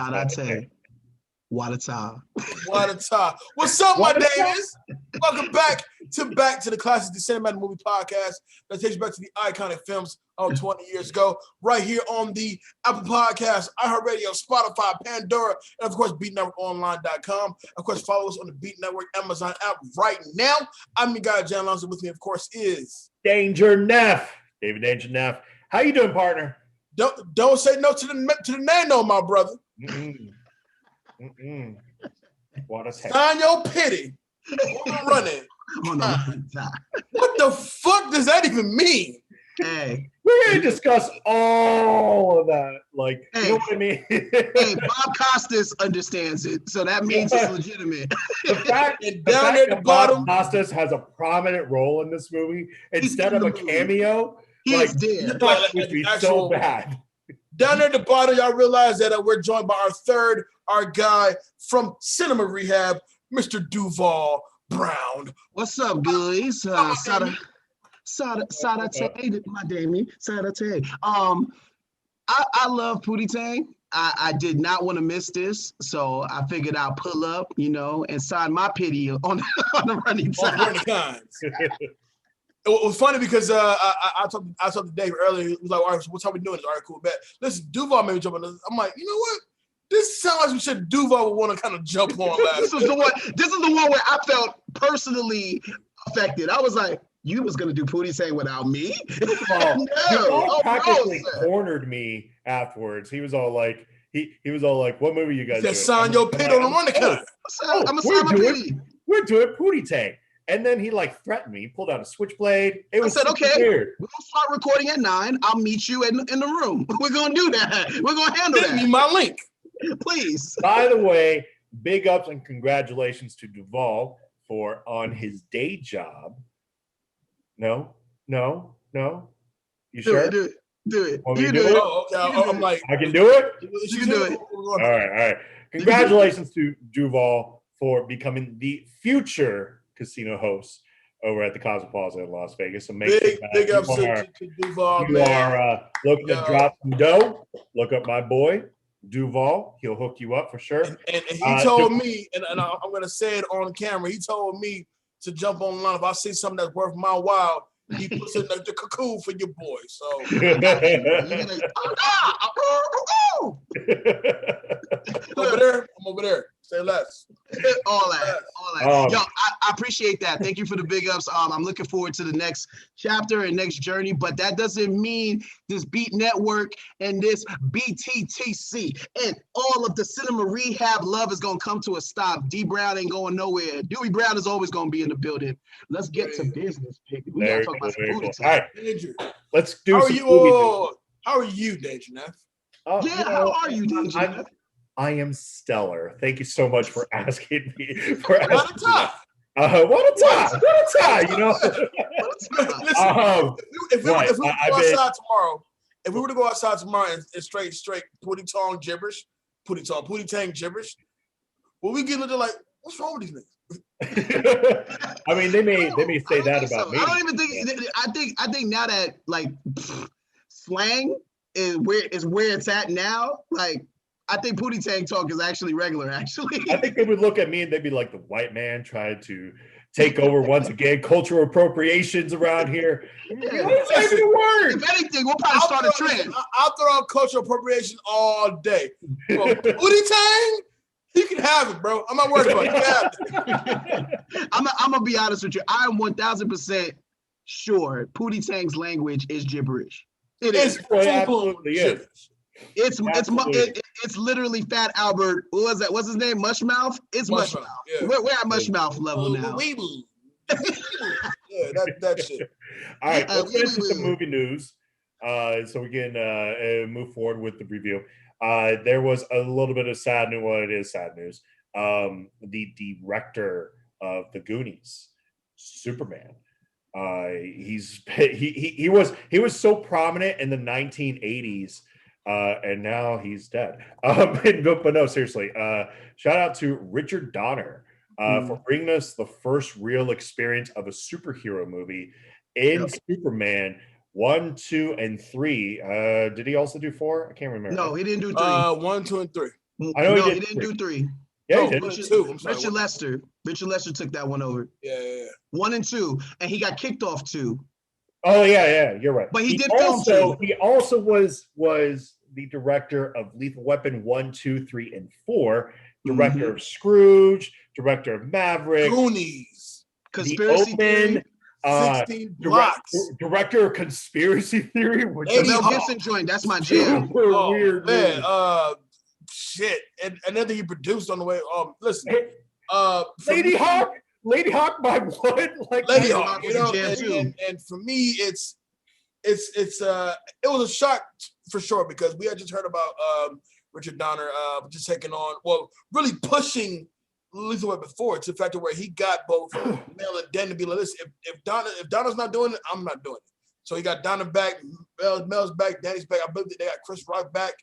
SADATAY. What a time. What a time. What's up, my Davis? Welcome back to the Classic the Cinematic Movie Podcast that takes you back to the iconic films of 20 years ago, right here on the Apple Podcasts, iHeartRadio, Spotify, Pandora, and of course, BeatNetworkOnline.com. Of course, follow us on the Beat Network Amazon app right now. I'm your guy, John Alonso. With me, of course, is Danger Neff. David Danger Neff. How you doing, partner? Don't say no to the nano, my brother. What a Sign your pity. Running. What the fuck does that even mean? Hey, we're gonna discuss all of that. Like, you know what I mean? Hey, Bob Costas understands it, so that means it's legitimate. The fact that Bob Costas has a prominent role in this movie instead of a cameo, he's dead. Would be so bad. Down there at the bottom, y'all realize that we're joined by our guy from Cinema Rehab, Mr. Duval Brown. What's up, guys? SADATAY, my Damien. SADATAY. I love Pootie Tang. I did not want to miss this, so I figured I'll pull up, and sign my pity on the running time. It was funny because I talked to Dave earlier. He was like, all right, so what time we doing this? All right, cool, bet. Listen, Duval made me jump on this. I'm like, you know what? This sounds like some shit Duval would want to kind of jump on. This is the one where I felt personally affected. I was like, you was going to do Pootie Tang without me? Duval practically cornered me afterwards. He was all like, he was all like, what movie you guys doing? Sign your pit on the running cut. I'm going to sign my pity. We're doing Pootie Tang. And then he threatened me, pulled out a switchblade. I said, okay, we're going to start recording at 9. I'll meet you in the room. We're going to do that. We're going to handle that. Give me my link. Please. By the way, big ups and congratulations to Duval for on his day job. No. You sure? Do it. You do it? Oh, okay. I'm like, I can do it? You can do it. All right. Congratulations to Duval for becoming the future casino host over at the Cosmopolitan in Las Vegas. So big ups to Duval. You are looking to drop some dough. Look up my boy Duval. He'll hook you up for sure. And he told me, and I'm going to say it on camera. He told me to jump online if I see something that's worth my while. He puts in the cocoon for your boy. So I'm over there. Say less. All that. Yo, I appreciate that. Thank you for the big ups. I'm looking forward to the next chapter and next journey, but that doesn't mean this Beat Network and this BTTC and all of the Cinema Rehab love is going to come to a stop. D Brown ain't going nowhere. Dewey Brown is always going to be in the building. Let's get to business, baby. We got to talk about some Pootie Tang. All right. Let's do some movie news. How are you, Danger Neff? How are you, Danger Neff? I am stellar. Thank you so much for asking me. What a time! What a time! Listen, if we were to go outside tomorrow, and straight Pootie Tang gibberish, will we get into like, what's wrong with these niggas? I mean, they may say that about me. I don't even think. I think now that like slang is where it's at now. Like, I think Pootie Tang talk is actually regular. Actually, I think they would look at me and they'd be like, the white man tried to take over once again. Cultural appropriations around here. If anything, we'll probably start a trend. I'll throw out cultural appropriation all day. Pootie Tang, you can have it, bro. I'm not worried about it. I'm gonna be honest with you. I am 1000% sure Pootie Tang's language is gibberish. It is. Absolutely is. It's literally Fat Albert. What was that? What's his name? Mushmouth? It's Mushmouth. Yeah. We're at Mushmouth level now. Yeah, that shit. All right, let's get into some movie news so we can move forward with the review. There was a little bit of sad news. Well, it is sad news. The director of The Goonies, Superman. He was so prominent in the 1980s. And now he's dead. But no, seriously. Shout out to Richard Donner for bringing us the first real experience of a superhero movie in Superman 1, 2, and 3. Did he also do 4? I can't remember. No, he didn't do 3. 1, 2, and 3. I know No, he he didn't do 3. Yeah, No, he did. 1 and 2. I'm sorry. Richard Lester. Richard Lester took that one over. Yeah. 1 and 2, and he got kicked off 2. Oh yeah, you're right. But he did film 2. He also was the director of Lethal Weapon 1, 2, 3, and 4. Director of Scrooge, director of Maverick, Goonies, Conspiracy Theory, 16 Blocks, director of Conspiracy Theory, which the Mel Gibson joint. That's my jam. Weird. Man, shit, and then he produced on the way. Listen, Lady Hawk, my one, like Lady Hawk, was a jam too. And for me, it was a shock for sure because we had just heard about Richard Donner just taking on, well, really pushing Lethal Weapon 4 to the fact where he got both Mel and Dan to be like, listen, if Donner's not doing it, I'm not doing it. So he got Donner back, Mel's back, Danny's back. I believe they got Chris Rock back.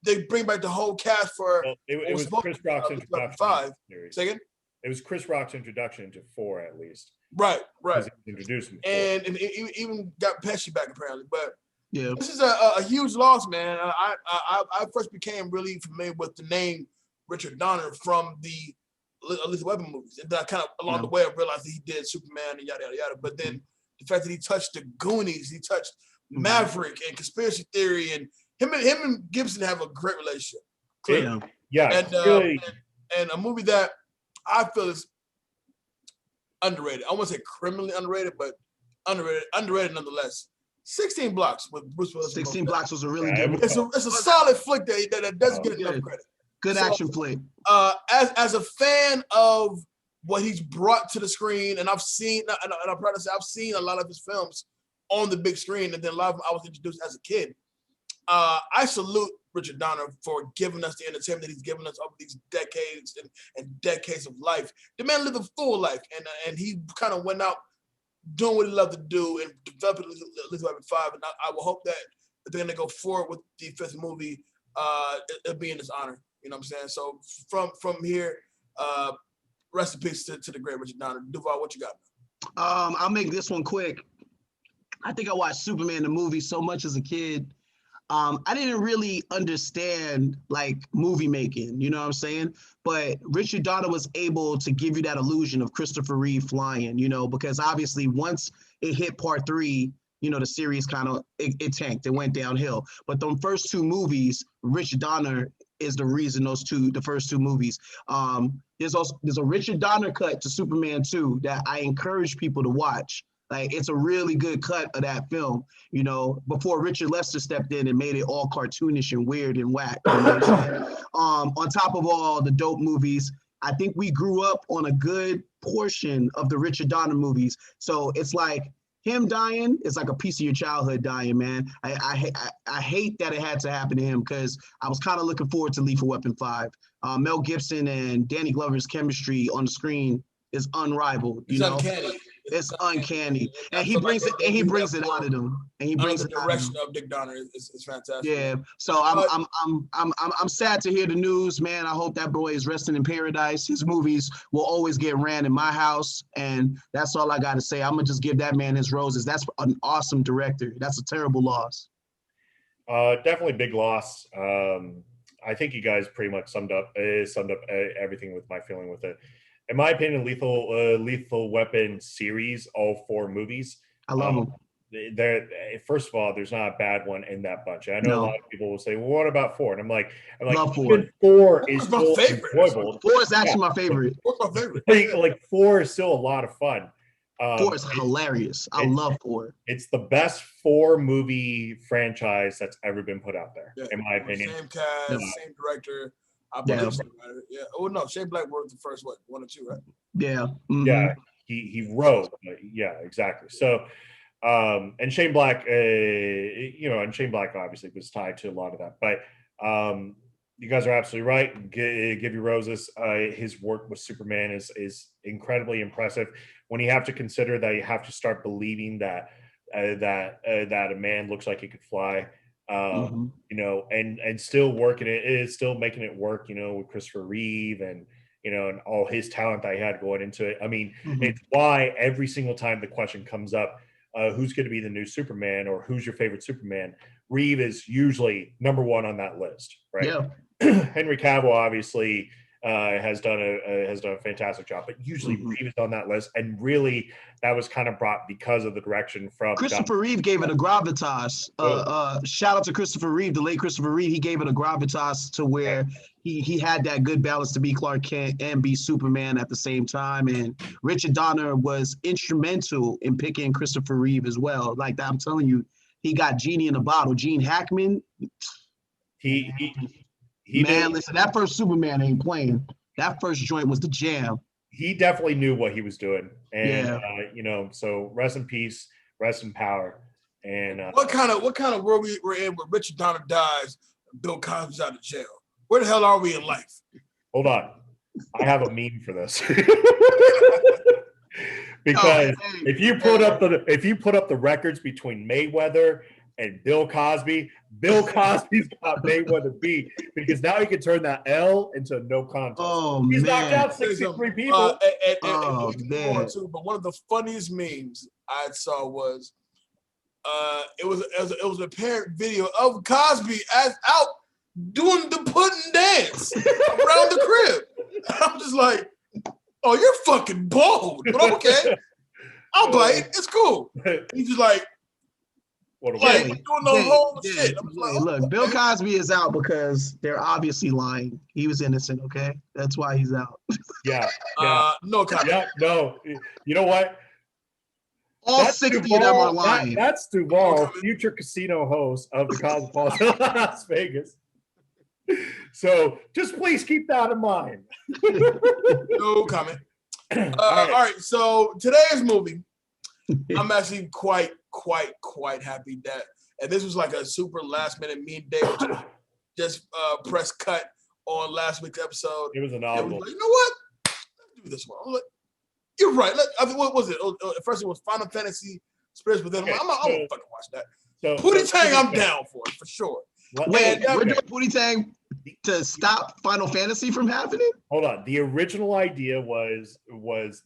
They bring back the whole cast for. Well, it was Chris Rock's introduction. 5. Second. It was Chris Rock's introduction into 4 at least. Right. He introduced him. And even got Pesci back apparently, but. Yeah, this is a huge loss, man. I first became really familiar with the name Richard Donner from the Lethal Weapon movies, and then I kind of along the way I realized that he did Superman and yada yada yada. But then the fact that he touched the Goonies, he touched Maverick and Conspiracy Theory, and him and Gibson have a great relationship. Clearly. Yeah, and a movie that I feel is underrated. I won't say criminally underrated, but underrated nonetheless. 16 Blocks with Bruce Willis. 16 Blocks was a really good movie. It's a solid flick that doesn't get enough credit. Good action flick. As a fan of what he's brought to the screen, and I've seen, and I'm proud to say, I've seen a lot of his films on the big screen, and then a lot of them I was introduced as a kid. I salute Richard Donner for giving us the entertainment that he's given us over these decades and decades of life. The man lived a full life, and he kind of went out doing what he loved to do and developing Lethal Weapon 5. And I will hope that if they're going to go forward with the 5th movie, it'll be in his honor. You know what I'm saying? So from here, rest in peace to the great Richard Donner. Duval, what you got? I'll make this one quick. I think I watched Superman the movie so much as a kid. I didn't really understand like movie making, you know what I'm saying? But Richard Donner was able to give you that illusion of Christopher Reeve flying, you know, because obviously once it hit part 3, you know, the series kind of, it tanked, it went downhill. But the first 2 movies, Richard Donner is the reason the first 2 movies. There's a Richard Donner cut to Superman 2 that I encourage people to watch. Like, it's a really good cut of that film, you know, before Richard Lester stepped in and made it all cartoonish and weird and whack. You know what I'm saying? On top of all the dope movies, I think we grew up on a good portion of the Richard Donner movies. So it's like him dying is like a piece of your childhood dying, man. I hate that it had to happen to him because I was kind of looking forward to Lethal Weapon 5. Mel Gibson and Danny Glover's chemistry on the screen is unrivaled. You know? Uncanny. It's uncanny, and he brings it. And he brings it out of them. And he brings it out of them. The direction of Dick Donner is fantastic. Yeah. So I'm sad to hear the news, man. I hope that boy is resting in paradise. His movies will always get ran in my house, and that's all I got to say. I'm gonna just give that man his roses. That's an awesome director. That's a terrible loss. Definitely big loss. I think you guys pretty much summed up everything with my feeling with it. In my opinion, Lethal Weapon series, all 4 movies. I love them. First of all, there's not a bad one in that bunch. I know a lot of people will say, "Well, what about 4?" And I'm like, love 4. 4 is still enjoyable. 4 is actually my favorite. 4's my favorite. Like 4 is still a lot of fun. 4 is hilarious. I love 4. It's the best 4 movie franchise that's ever been put out there, in my opinion. Same cast, same director. I believe so. Yeah. Oh no, Shane Black wrote the first 1 or 2, right? Yeah. Mm-hmm. Yeah. He wrote. Yeah, exactly. So, and Shane Black, and Shane Black obviously was tied to a lot of that. But you guys are absolutely right. Give you roses. His work with Superman is incredibly impressive. When you have to consider that you have to start believing that a man looks like he could fly. You know, and still working it is still making it work, you know, with Christopher Reeve and, you know, and all his talent that he had going into it. I mean, it's why every single time the question comes up, who's going to be the new Superman or who's your favorite Superman, Reeve is usually number 1 on that list, right? Henry Cavill obviously has done a fantastic job, but usually Reeve is on that list, and really that was kind of brought because of the direction from Christopher Reeve gave it a gravitas. Shout out to Christopher Reeve, the late Christopher Reeve. He gave it a gravitas to where he had that good balance to be Clark Kent and be Superman at the same time. And Richard Donner was instrumental in picking Christopher Reeve as well. Like that, I'm telling you, he got Genie in a bottle. Gene Hackman. Listen, that first Superman ain't playing. That first joint was the jam. He definitely knew what he was doing, and so rest in peace, rest in power. And what kind of world we're in where Richard Donner dies, and Bill Cosby's out of jail? Where the hell are we in life? Hold on, I have a meme for this. Because if you put up the records between Mayweather and Bill Cosby's got Mayweather beat, because now he can turn that L into a no contest. He's knocked out 63 people. But one of the funniest memes I saw was it was a parent video of Cosby as out doing the pudding dance around the crib. I'm just like, oh, you're fucking bold, but okay. I'll bite. It's cool. He's just like, doing the whole shit. Look, Bill Cosby is out because they're obviously lying. He was innocent, okay? That's why he's out. Yeah. No comment. Yeah, no. You know what? All 60 of them are lying. That's Duval, future casino host of the Cosmopolitan Las Vegas. So just please keep that in mind. No comment. All right. So today's movie, I'm actually quite happy that, and this was like a super last minute. Me and David just press cut on last week's episode. It was an novel. Like, you know what? Let's do this one. Like, you're right. What was it? First it was Final Fantasy Spirits Within. I'm gonna fucking watch that. So, Pootie Tang, I'm down for it for sure. Wait, we're doing Pootie Tang to stop Final Fantasy from happening? Hold on. The original idea was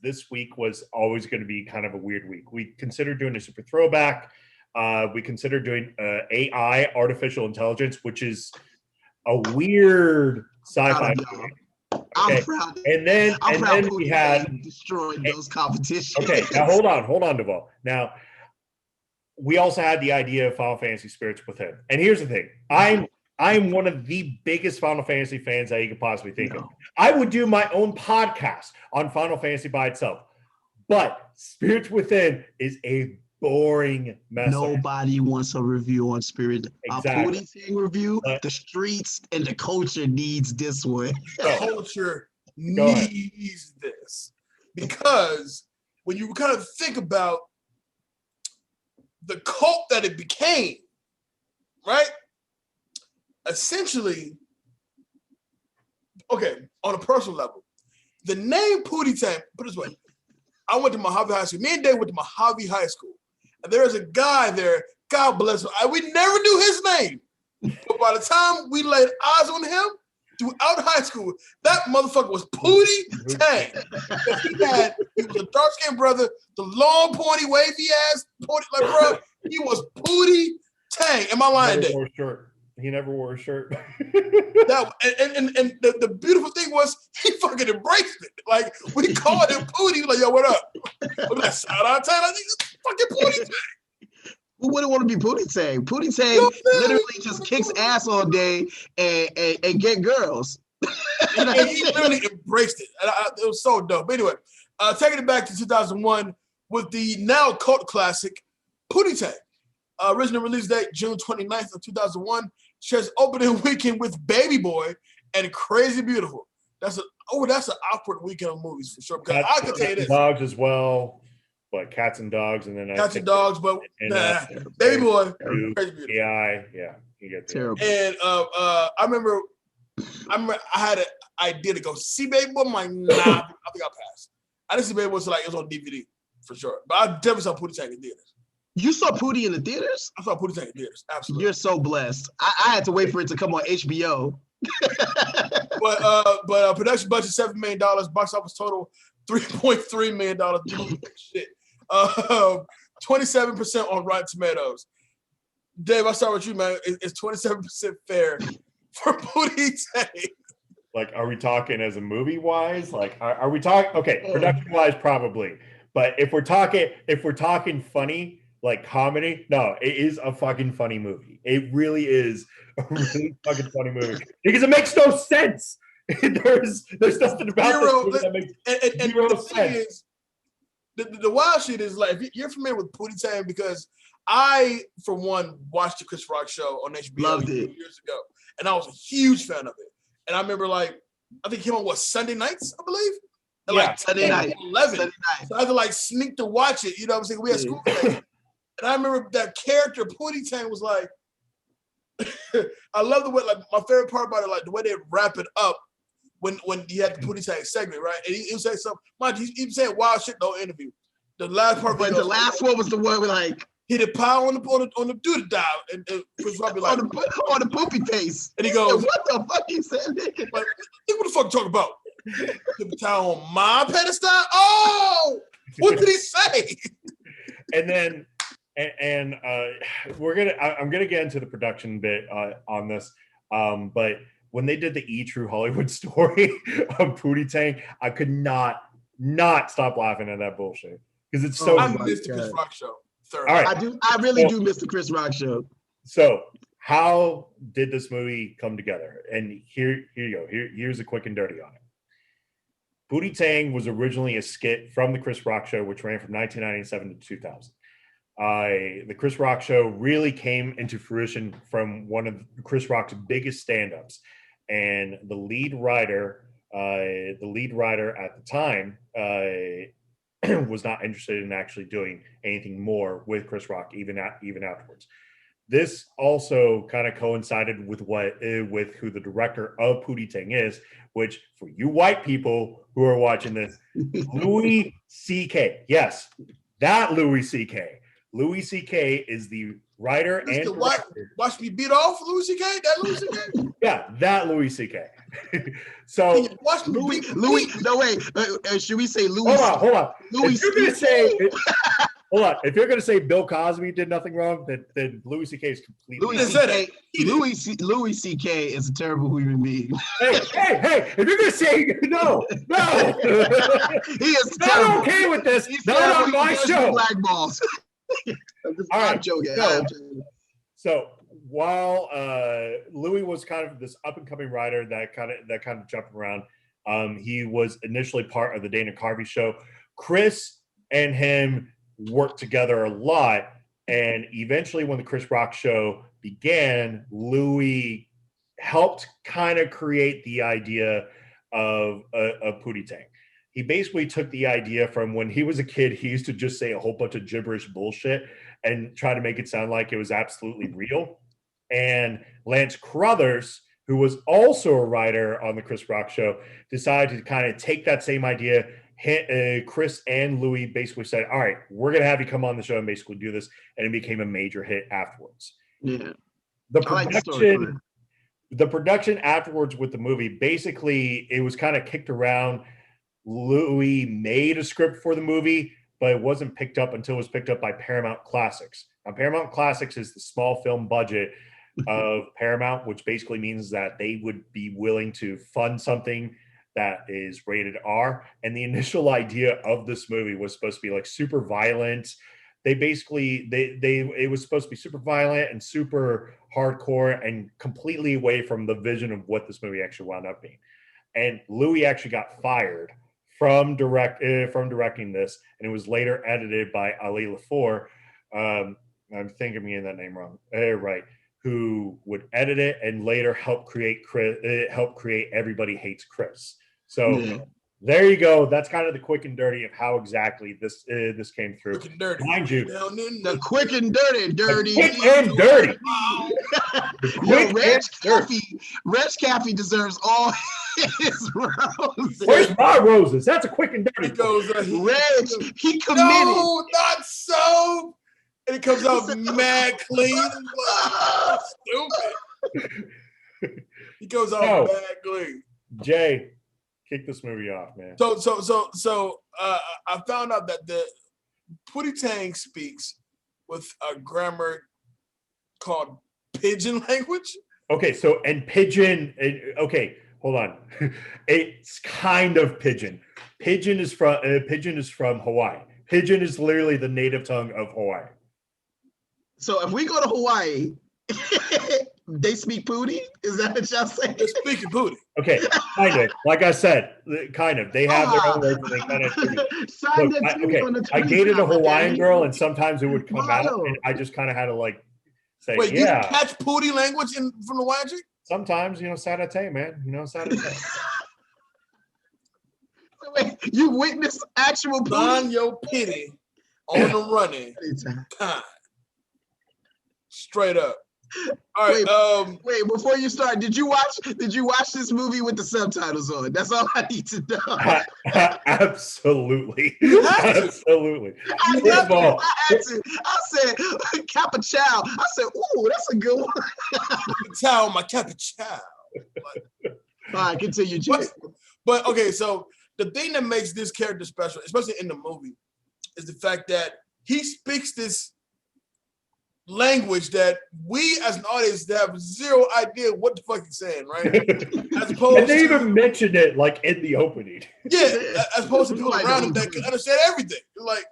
this week was always going to be kind of a weird week. We considered doing a super throwback. We considered doing AI, artificial intelligence, which is a weird sci-fi movie. Okay. I'm proud. And then we had destroyed those competitions. Okay, now hold on, Duval. Now we also had the idea of Final Fantasy Spirits Within. And here's the thing. I'm one of the biggest Final Fantasy fans that you could possibly think of. I would do my own podcast on Final Fantasy by itself. But Spirits Within is a boring mess. Nobody wants a review on Spirit. Exactly. A Pootie Tang review, the streets and the culture needs this one. The culture needs this. Because when you kind of think about the cult that it became, right? Essentially, okay, on a personal level, the name Pootie Tang, put it this way, I went to Mojave High School. Me and Dave went to Mojave High School. And there was a guy there, God bless him. We never knew his name. But by the time we laid eyes on him, throughout high school, that motherfucker was Pootie Tang. He was a dark-skinned brother, the long, pointy, wavy ass, like, bro, he was Pootie Tang. Am I lying, Dave? He never wore a shirt. And the beautiful thing was he fucking embraced it. Like we called him Pootie, he was like, yo, what up? I'm like, SADATAY, I think it's fucking Pootie Tang. Who wouldn't want to be Pootie Tang? Pootie Tang literally just kicks ass all day and get girls. and he literally embraced it. And it was so dope. But anyway, taking it back to 2001 with the now cult classic, Pootie Tang. Original release date, June 29th of 2001. Shares opening weekend with Baby Boy and Crazy Beautiful. That's an awkward weekend of movies for sure. Because I can tell you this. Dogs as well, but Cats and Dogs, and then Cats and Dogs, but Baby Boy, Crazy Beautiful. Yeah, you get terrible. And I remember I had an idea to go see Baby Boy. I'm like, nah, I think I'll pass. I didn't see Baby Boy until it was on DVD for sure. But I definitely saw Pootie Tang in theaters. You saw Pootie in the theaters? I saw Pootie Tang in theaters, absolutely. You're so blessed. I had to wait for it to come on HBO. but production budget $7 million, box office total $3.3 million. Shit. 27% on Rotten Tomatoes. Dave, I'll start with you, man. Is 27% fair for Pootie Tang. Like, are we talking as a movie wise? Like, are we talking? Okay, production wise, probably. But if we're talking funny, like comedy, no, it is a fucking funny movie. It really is a really fucking funny movie because it makes no sense. There's nothing about this that makes zero sense. The wild shit is like, if you're familiar with Pootie Tang, because I, for one, watched the Chris Rock show on HBO Loved it. years ago, and I was a huge fan of it. And I remember, like, I think it came on Sunday nights, I believe. At like Sunday night, 11. Sunday night. So I had to like sneak to watch it. You know what I'm saying? We had school today. And I remember that character Pootie Tang was like, I love the way, like, my favorite part about it, like the way they wrap it up when he had the Pootie Tang segment, right? And he was saying something. Mind you, he was saying wild shit the whole interview. The last part, but the last one was the one with like hit a power on the dude dial, and Chris Rock be like on the poopy face, and he goes, "What the fuck you said, nigga? Like, what the fuck you talking about? Hit the towel on my pedestal? Oh, what did he say?" And then, I'm gonna get into the production bit on this, but when they did the True Hollywood Story of Pootie Tang, I could not stop laughing at that bullshit because it's so. I missed the Chris Rock show. Third. All right. I really do miss the Chris Rock show. So, how did this movie come together? And here you go. Here's a quick and dirty on it. Pootie Tang was originally a skit from the Chris Rock show, which ran from 1997 to 2000. The Chris Rock show really came into fruition from one of Chris Rock's biggest stand-ups, and the lead writer at the time was not interested in actually doing anything more with Chris Rock, even afterwards. This also kind of coincided with who the director of Pootie Tang is, which for you white people who are watching this, Louis C.K. Yes, that Louis C.K. Louis C.K. is the writer and director. Watch me beat off Louis C.K. That Louis C.K. Yeah, that Louis C.K. So watch me Louis. No wait. Should we say Louis? Hold on. Louis. If you're gonna say, hold on. If you're gonna say Bill Cosby did nothing wrong, then Louis C.K. is completely. Louis C.K. is a terrible human being. Hey! If you're gonna say no, he is not okay with this. He's not on my show. Black balls. I'm joking. So while Louis was kind of this up and coming writer that kind of jumped around, he was initially part of the Dana Carvey show. Chris and him worked together a lot, and eventually, when the Chris Rock show began, Louis helped kind of create the idea of Pootie Tang. He basically took the idea from when he was a kid. He used to just say a whole bunch of gibberish bullshit and try to make it sound like it was absolutely real. And Lance Crothers, who was also a writer on the Chris Rock show, decided to kind of take that same idea. Chris and Louis basically said, all right, we're going to have you come on the show and basically do this. And it became a major hit afterwards. Yeah. The production afterwards with the movie, basically, it was kind of kicked around. Louis made a script for the movie, but it wasn't picked up until it was picked up by Paramount Classics. Now, Paramount Classics is the small film budget of Paramount, which basically means that they would be willing to fund something that is rated R. And the initial idea of this movie was supposed to be like super violent. It was supposed to be super violent and super hardcore and completely away from the vision of what this movie actually wound up being. And Louis actually got fired from directing this, and it was later edited by Ali Lafour. I'm thinking I'm getting that name wrong. Right, who would edit it and later help create Everybody Hates Chris. So there you go. That's kind of the quick and dirty of how exactly this came through. Quick and dirty. Mind you, the quick and dirty. Quick and dirty. Reg Caffey deserves all his roses. Where's my roses? That's a quick and dirty. He goes, Reg, he committed. No, not so. And it comes out mad clean. Stupid. He goes out mad clean. Jay, kick this movie off, man. So I found out that the Pootie Tang speaks with a grammar called pidgin language. Okay, so and pigeon. Okay, hold on. It's kind of pigeon. Pigeon is from Hawaii. Pigeon is literally the native tongue of Hawaii. So if we go to Hawaii, they speak Pootie? Is that what y'all saying? They're speaking Pootie. Okay, kind of. Like I said, kind of. They have their own words and they kind of. Look, I dated a Hawaiian girl, and sometimes it would come out, and I just kind of had to like say, wait, yeah. You catch Pootie language from the Hawaiian? Sometimes, SADATAY, man. SADATAY. Wait, you witnessed actual Pootie? Don your pity on the running. God. Straight up. All right. Wait, before you start, did you watch this movie with the subtitles on? That's all I need to know. Absolutely. Absolutely. I had to. I said Capachow. I said, ooh, that's a good one. Chow, my Capachow. All right, continue, Jay. But okay, so the thing that makes this character special, especially in the movie, is the fact that he speaks this language that we as an audience have zero idea what the fuck he's saying, right? As opposed and they even mentioned it like in the opening. Yeah, as opposed to people around him that can understand everything. Like,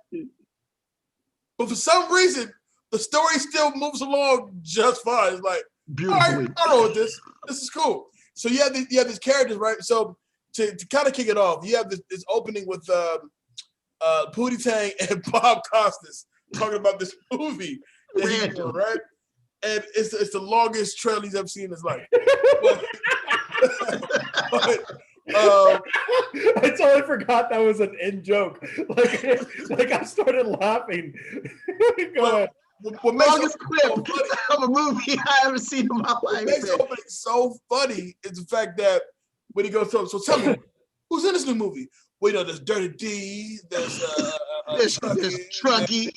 but for some reason, the story still moves along just fine. It's like, all right, I know what this is cool. So you have these characters, right? So to kind of kick it off, you have this opening with Pootie Tang and Bob Costas talking about this movie. Right? And it's the longest trail he's ever seen in his life. I totally forgot that was an in joke. Like I started laughing. Go ahead. What longest clip of a movie I ever seen in my life. What makes the opening so funny is the fact that when he goes, so tell me, who's in this new movie? Well, there's Dirty D, there's Truckee,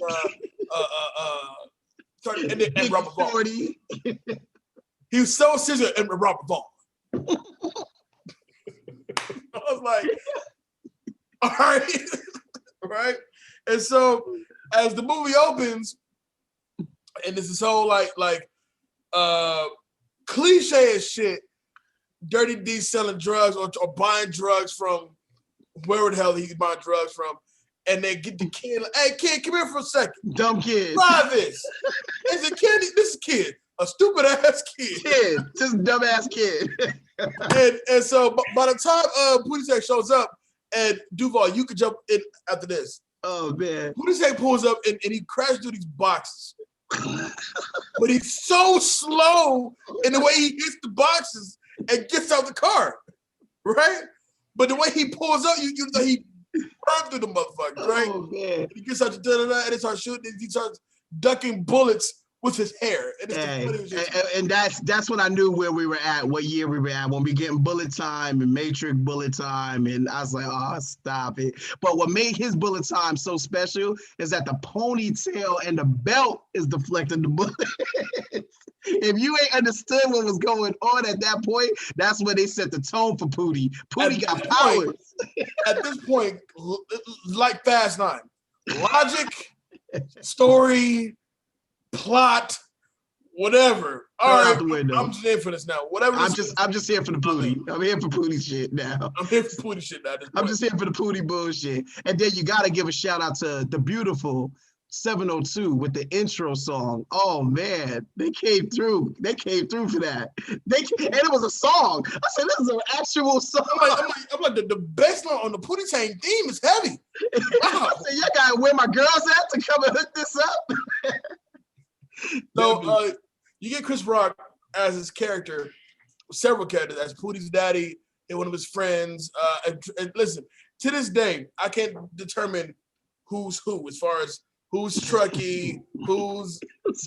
and Robert Vaughn. He was so serious, and Robert Vaughn. I was like, all right, right? And so as the movie opens, and this is whole like cliche as shit, Dirty D selling drugs or buying drugs from wherever the hell he's buying drugs from. And they get the kid, hey kid, come here for a second. Dumb kid. Try this. It's a kid, this is a kid. A stupid ass kid. Just dumb ass kid. and so by the time Pootie Tang shows up, and Duval, you could jump in after this. Oh man. Pootie Tang pulls up and he crashes through these boxes. But he's so slow in the way he hits the boxes and gets out the car. Right? But the way he pulls up, you know he burned through the motherfuckers, right? Oh man! He gets out to da-da-da, and he starts shooting. And he starts ducking bullets with his hair, and that's when I knew where we were at, what year we were at, when we getting bullet time and Matrix bullet time, and I was like, oh, stop it! But what made his bullet time so special is that the ponytail and the belt is deflecting the bullet. If you ain't understood what was going on at that point, that's when they set the tone for Pootie. Pootie got powers. At this point, like Fast 9, logic, story, plot, whatever. All right, I'm just in for this now. Whatever. I'm just here for the Pootie. I'm here for Pootie shit now. I'm here for Pootie shit now. I'm just here for the Pootie bullshit. And then you gotta give a shout out to the beautiful 702 with the intro song. Oh man, they came through. They came through for that. And it was a song. I said, this is an actual song. I'm like the bass line on the Pootie Tang theme is heavy. Wow. I said, y'all gotta where my girls at to come and hook this up. So you get Chris Rock as his character, several characters, as Pootie's daddy and one of his friends. And listen, to this day, I can't determine who's who as far as who's Truckee, who's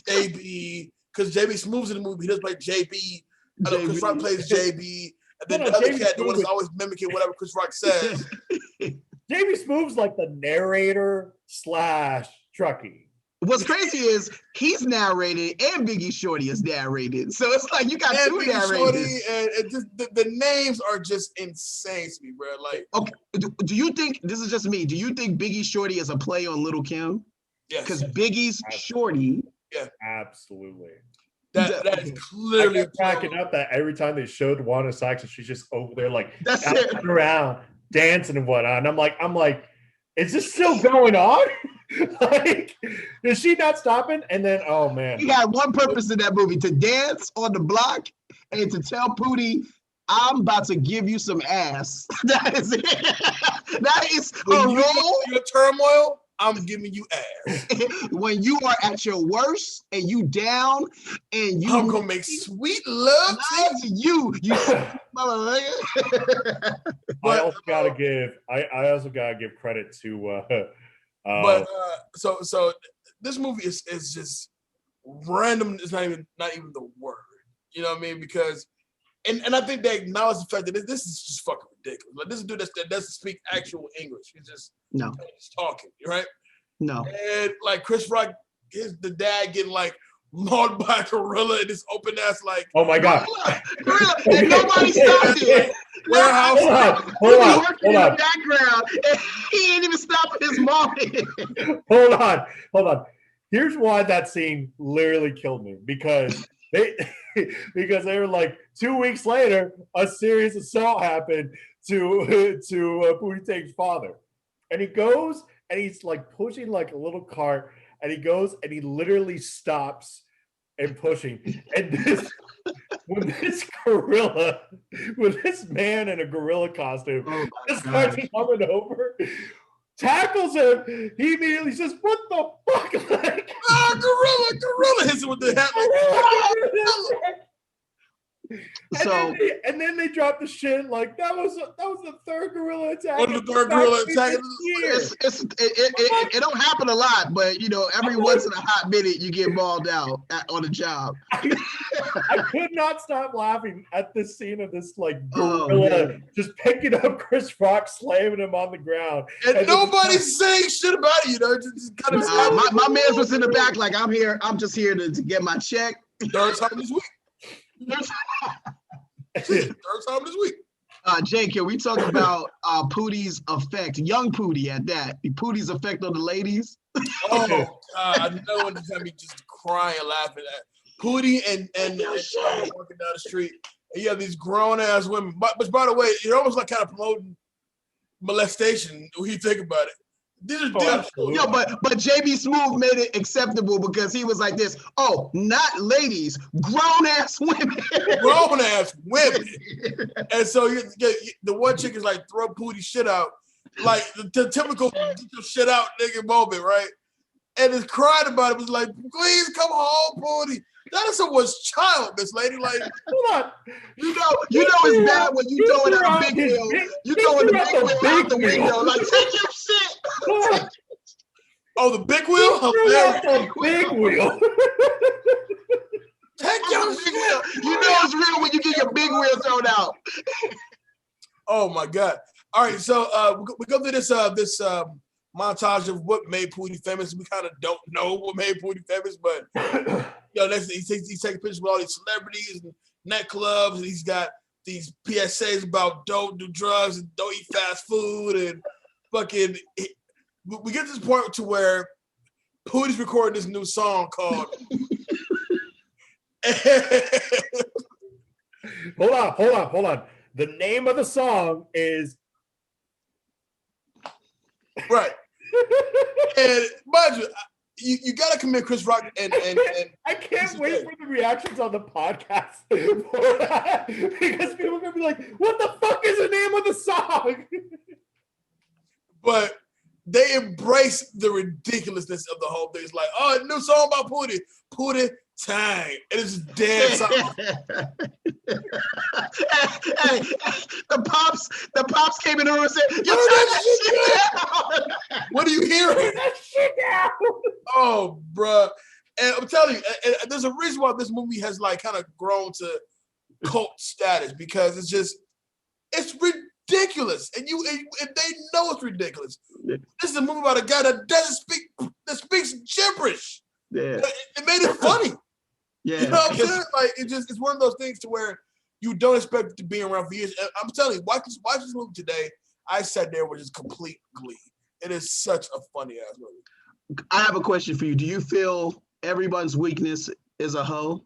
JB, because JB Smooth's in the movie. He does play JB. I know Chris Rock plays JB. And then the other cat, the one that's always mimicking whatever Chris Rock says. JB Smooth's like the narrator / Truckee. What's crazy is he's narrated and Biggie Shorty is narrated. So it's like you got two narrators. And just the names are just insane to me, bro. Like, okay, do you think, this is just me, do you think Biggie Shorty is a play on Little Kim? Yes. Because Biggie's Shorty. Yeah. Absolutely. That is clearly I kept cracking up that every time they showed Wanda Sykes, she's just over there like dancing around, dancing and whatnot. And I'm like, is this still going on? Like, is she not stopping? And then, oh man, he had one purpose in that movie: to dance on the block and to tell Pootie, "I'm about to give you some ass." That is it. That is her role. Your turmoil, I'm giving you ass. When you are at your worst and you down and you, I'm gonna make sweet love to you. I also gotta give credit to. So this movie is just random. It's not even the word. You know what I mean? Because and I think they acknowledge the fact that this is just fucking ridiculous. Like, this is a dude that doesn't speak actual English. He's just talking, right? No. And like Chris Rock, the dad getting like mauled by a gorilla in this open ass like. Oh my god! Gorilla, and nobody stopped it. Warehouse. Hold on. In the background, and he ain't even stopping his mom. Hold on. Here's why that scene literally killed me, because they were like 2 weeks later, a serious assault happened to Pootie Tang's father, and he goes and he's like pushing like a little cart, and he goes and he literally stops and pushing, and when this man in a gorilla costume starts coming over, tackles him, he immediately says, "What the fuck?" Like, gorilla hits him with the hat. And then they dropped the shit like that was the third gorilla attack. The third gorilla attack. It don't happen a lot, but you know, every once in a hot minute you get mauled out on a job. I could not stop laughing at this scene of this like gorilla just picking up Chris Rock, slamming him on the ground, and nobody's saying shit about it. You know, just kind of. My man was in the back like, I'm just here to get my check. Third time this week. Third time this week. Jay, can we talk about Pootie's effect, young Pootie at that? Pootie's effect on the ladies. Oh God, I know when it's me just crying, laughing at Pootie and walking down the street, and you have these grown ass women. But by the way, you're almost like kind of promoting molestation when you think about it. These are but JB Smooth made it acceptable because he was like this. Oh, not ladies, grown ass women. Grown ass women. And so the one chick is like, throw Pootie shit out, like the typical shit out nigga moment, right? And is crying about it. Was like, please come home, Pootie. That is someone's child, this lady. Like, hold on. You know it's bad when you throw it out a big wheel. You throwing the big wheel out the window. Like, take your shit. Oh, the big wheel? The big wheel. Take your shit. You know it's real when you get your big wheel thrown out. Oh my God. All right, so we go through this montage of what made Pootie famous. We kind of don't know what made Pootie famous, but he's taking pictures with all these celebrities and nightclubs, and he's got these PSAs about don't do drugs and don't eat fast food, and fucking. We get to this point to where Pootie's recording this new song called. Hold on. The name of the song is. Right. And mind you got to commit Chris Rock and I can't wait for the reactions on the podcast for that, because people are going to be like, what the fuck is the name of the song? But they embrace the ridiculously of the whole thing. It's like, oh, a new song by Pootie Tang. And it's just dance song. Hey, the pops came in the room and said, "You turn that shit down." What are you hearing? Turn that shit down. Oh, bruh. And I'm telling you, and there's a reason why this movie has like kind of grown to cult status, because it's ridiculous, and they know it's ridiculous. This is a movie about a guy that speaks gibberish. Yeah, it made it funny. Yeah, you know what I'm saying? Like it's one of those things to where you don't expect it to be around for years. And I'm telling you, watch this movie today. I sat there with just complete glee. It is such a funny ass movie. I have a question for you. Do you feel everyone's weakness is a hoe?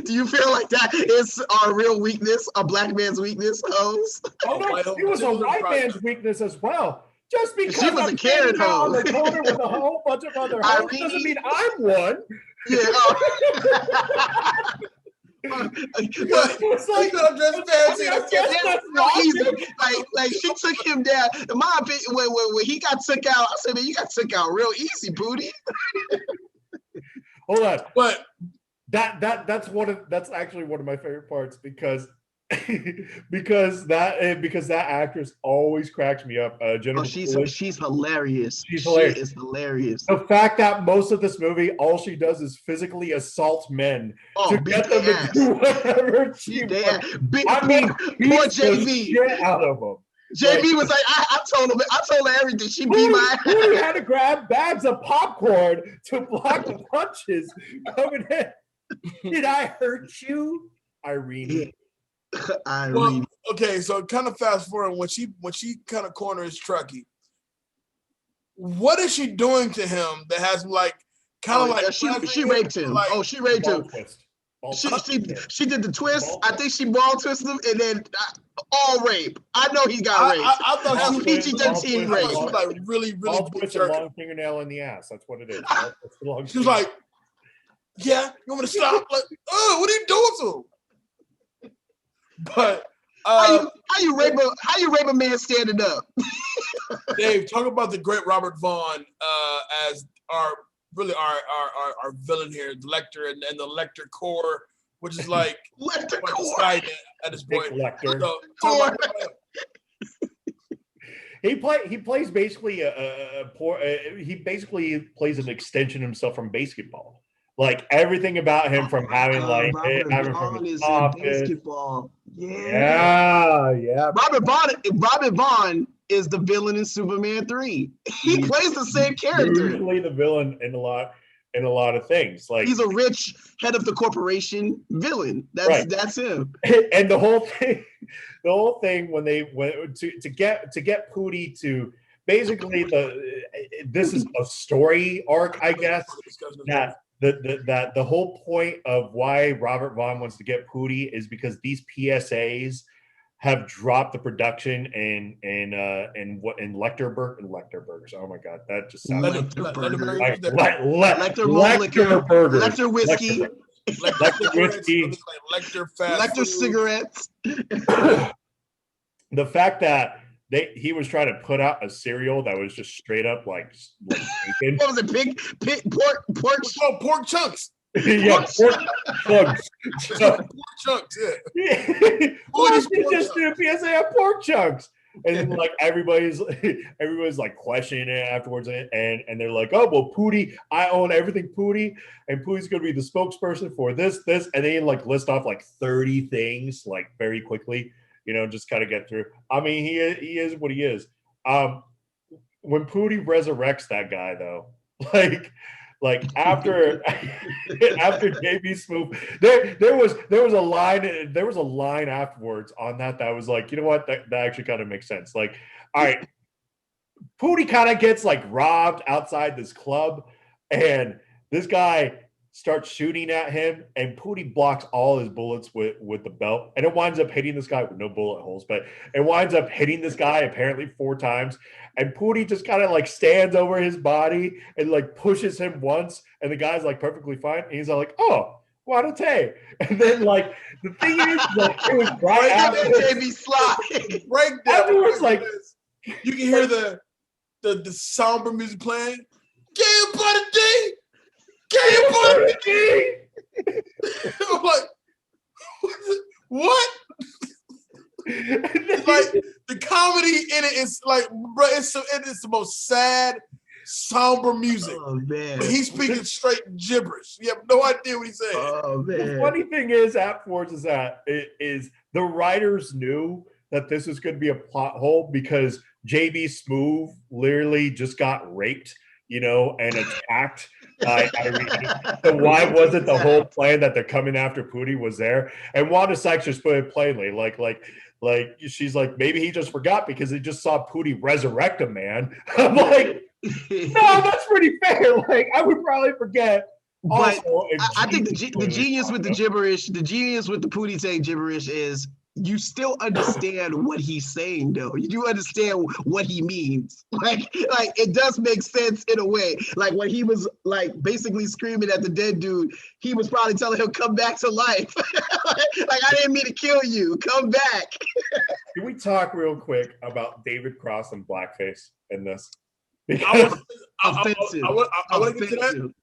Do you feel like that is our real weakness, a black man's weakness, hoes? Oh no, it was a white man's weakness as well. Just because She was I'm a Karen standing out hoe. on the corner with a whole bunch of other hoes doesn't mean I'm one. Yeah. It's like I'm just fancy. Like she took him down. In my opinion, when he got took out, I said, man, you got took out real easy, Pootie. Hold on, but that's actually one of my favorite parts because because that actress always cracks me up. She's hilarious. She's hilarious. She is hilarious. The fact that most of this movie, all she does is physically assault men to get them to do whatever she wants. I mean, poor JB. Shit out of them. JB was like, I told her everything. She beat my ass. Pootie had to grab bags of popcorn to block the punches coming in. Did I hurt you, Irene? Irene. Well, okay, so kind of fast forward when she kind of corners Truckee. What is she doing to him that has him like kind of like she raped him? Like, she raped him. She did the twist. I think she ball twisted him, and then all rape. I know he got raped. I thought she PG-13 rape. She was like really twist a long fingernail in the ass. That's what it is. She was like, "Yeah, you want me to stop?" Like, oh, what are you doing to him? But how you rape a man standing up? Dave, talk about the great Robert Vaughn as our villain here, the Lecter and the Lecter core, which is like Lecter core at this point. Lecter. So, he plays basically he basically plays an extension himself from basketball. Like everything about him from having from his office. Basketball. Yeah. Robert Vaughn is the villain in Superman 3. He plays the same character. Usually the villain in a lot of things. Like he's a rich head of the corporation villain. That's him. And the whole thing when they went to get Pootie to basically this is a story arc, I guess. That the whole point of why Robert Vaughn wants to get Pootie is because these PSAs have dropped the production in Lecter Burgers. Oh my god, that just sounds Lecter Burgers. Lecter Burgers. Lecter whiskey. Lecter whiskey. Lecter fast Lecter cigarettes. The fact that he was trying to put out a cereal that was just straight up like bacon. What was it? Pig pork chunks. Yeah, pork chunks. Pork chunks. Yeah. Why did you just do a PSA of pork chunks? And then like everybody's like questioning it afterwards, and they're like, oh well, Pootie, I own everything, Pootie, and Pootie's gonna be the spokesperson for this, and they like list off like 30 things like very quickly. Just kind of get through. I mean, he is what he is. When Pootie resurrects that guy, though, like after JB Smoop, there was a line afterwards on that was like, you know what, that actually kind of makes sense. Like, all right, Pootie kind of gets like robbed outside this club, and this guy starts shooting at him, and Pootie blocks all his bullets with the belt, and it winds up hitting this guy with no bullet holes, but it winds up hitting this guy apparently 4 times, and Pootie just kind of like stands over his body and like pushes him once, and the guy's like perfectly fine, and he's like, oh, SADATAY. And then like the thing is, like, it was right after JB slide. Afterwards, like you can hear the somber music playing. Game Buddy D. Game Buddy. I'm like, what? It's like the comedy in it is like, bro, it is the most sad, somber music. Oh man, but he's speaking straight gibberish. You have no idea what he's saying. Oh man. The funny thing is, afterwards, is that the writers knew that this was going to be a plot hole because JB Smoove literally just got raped, and attacked. So why wasn't the whole plan that they're coming after Pootie was there? And Wanda Sykes just put it plainly, like she's like, maybe he just forgot because he just saw Pootie resurrect a man. I'm like, no, that's pretty fair. Like, I would probably forget But Also, I think the genius with the gibberish, the genius with the Pootie Tang gibberish is you still understand what he's saying, though. You do understand what he means. Like it does make sense in a way. Like when he was like basically screaming at the dead dude, he was probably telling him, "Come back to life." Like I didn't mean to kill you. Come back. Can we talk real quick about David Cross and blackface in this? I Offensive. want to get to that.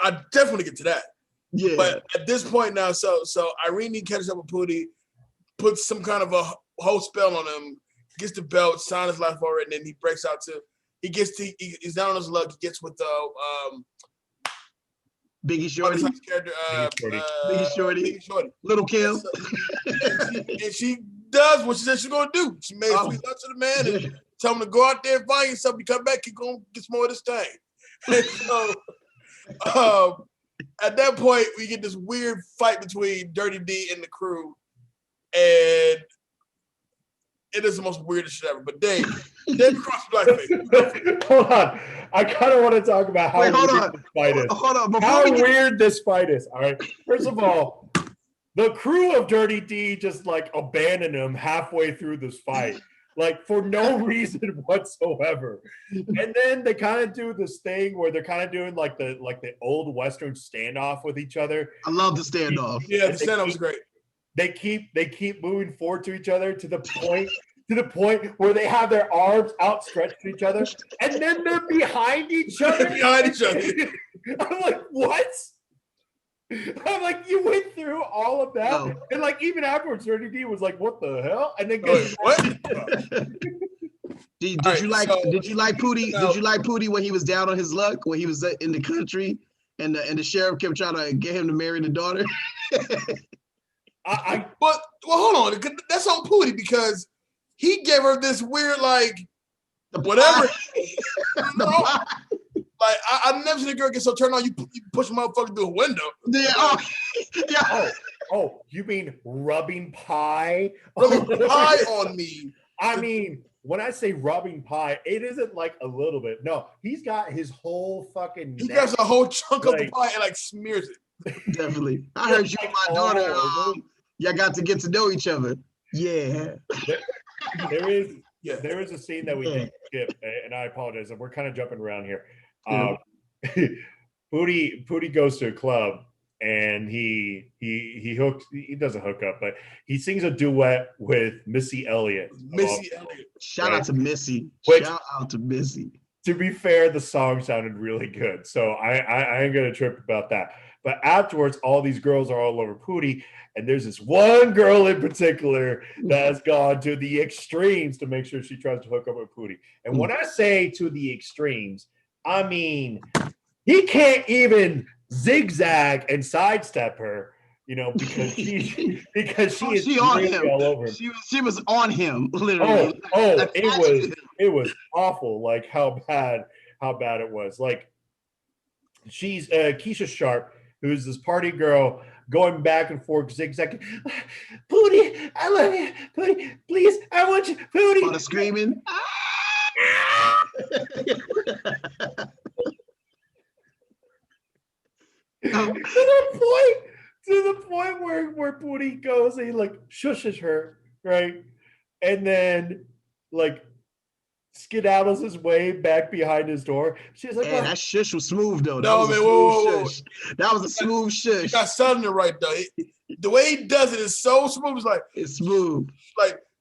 I definitely get to that. Yeah. But at this point now, so Irene catches up with Pootie, puts some kind of a whole spell on him, gets the belt, signs his life for it, and then he breaks out to. He's down on his luck. He gets with the Biggie Shorty. Biggie Shorty. Little Kim. And she does what she said she's gonna do. She made sweet love to the man and tell him to go out there and find yourself. You come back, keep going, get some more of this thing. And so at that point, we get this weird fight between Dirty D and the crew, and it is the most weirdest shit ever. But Dave Cross blackface. Hold on. I kind of want to talk about how weird this fight is. Hold on. How weird this fight is. All right. First of all, the crew of Dirty D just like abandoned him halfway through this fight, like for no reason whatsoever. And then they kind of do this thing where they're kind of doing like the old Western standoff with each other. I love the standoff. Yeah, the standoff was great. They keep moving forward to each other to the point where they have their arms outstretched to each other, and then they're behind each other. I'm like, what? I'm like, you went through all of that, and like even afterwards, Dirty D was like, "What the hell?" And then what? Did you like Pootie? Did you like Pootie when he was down on his luck, when he was in the country, and the sheriff kept trying to get him to marry the daughter? But hold on, that's on Pootie because he gave her this weird whatever. Like I've never seen a girl get so turned on. You push a motherfucker through a window. Yeah. Yeah. Oh, you mean rubbing pie? Rubbing pie on me. I mean, when I say rubbing pie, it isn't like a little bit. No, he's got his whole fucking. He grabs a whole chunk of the pie and smears it. Definitely. I heard you and my daughter. Y'all got to get to know each other. Yeah. There is a scene that we did skip, and I apologize. We're kind of jumping around here. Pootie goes to a club and he doesn't hook up, but he sings a duet with Missy Elliott. Shout out to Missy. Shout out to Missy. To be fair, the song sounded really good, so I ain't gonna trip about that. But afterwards, all these girls are all over Pootie, and there's this one girl in particular that has gone to the extremes to make sure she tries to hook up with Pootie. And when I say to the extremes, I mean he can't even zigzag and sidestep her, because she is really all over him. She was on him, literally. It was awful. Like how bad it was. Like she's Keisha Sharp, who's this party girl, going back and forth, zigzagging. Pootie, I love you. Pootie, please, I want you. Pootie. On screaming. To the point where Pootie goes and he shushes her, right? And then skedaddles his way back behind his door. She's like, that shush was smooth though. That was a smooth shush. You got something right though. The way he does it is so smooth. It's smooth.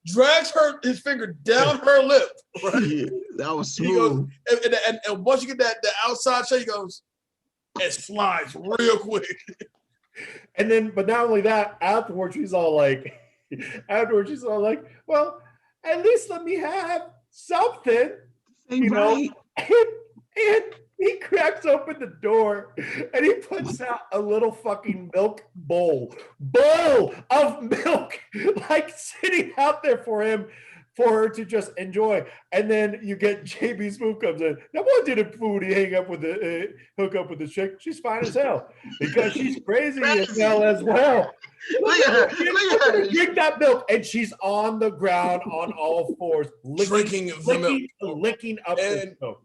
Drags his finger down her lip. Right? Yeah, that was smooth. Goes, and once you get that outside shot, he goes, it slides real quick. And then, but not only that, afterwards she's all like, well, at least let me have something, right. And he cracks open the door and he puts out a little fucking milk bowl of milk, sitting out there for her to just enjoy. And then you get JB Smooth comes in. Now, why didn't Pootie hook up with the chick? She's fine as hell because she's crazy as hell as well. Look at her. Drink that milk, and she's on the ground on all fours, licking up the milk.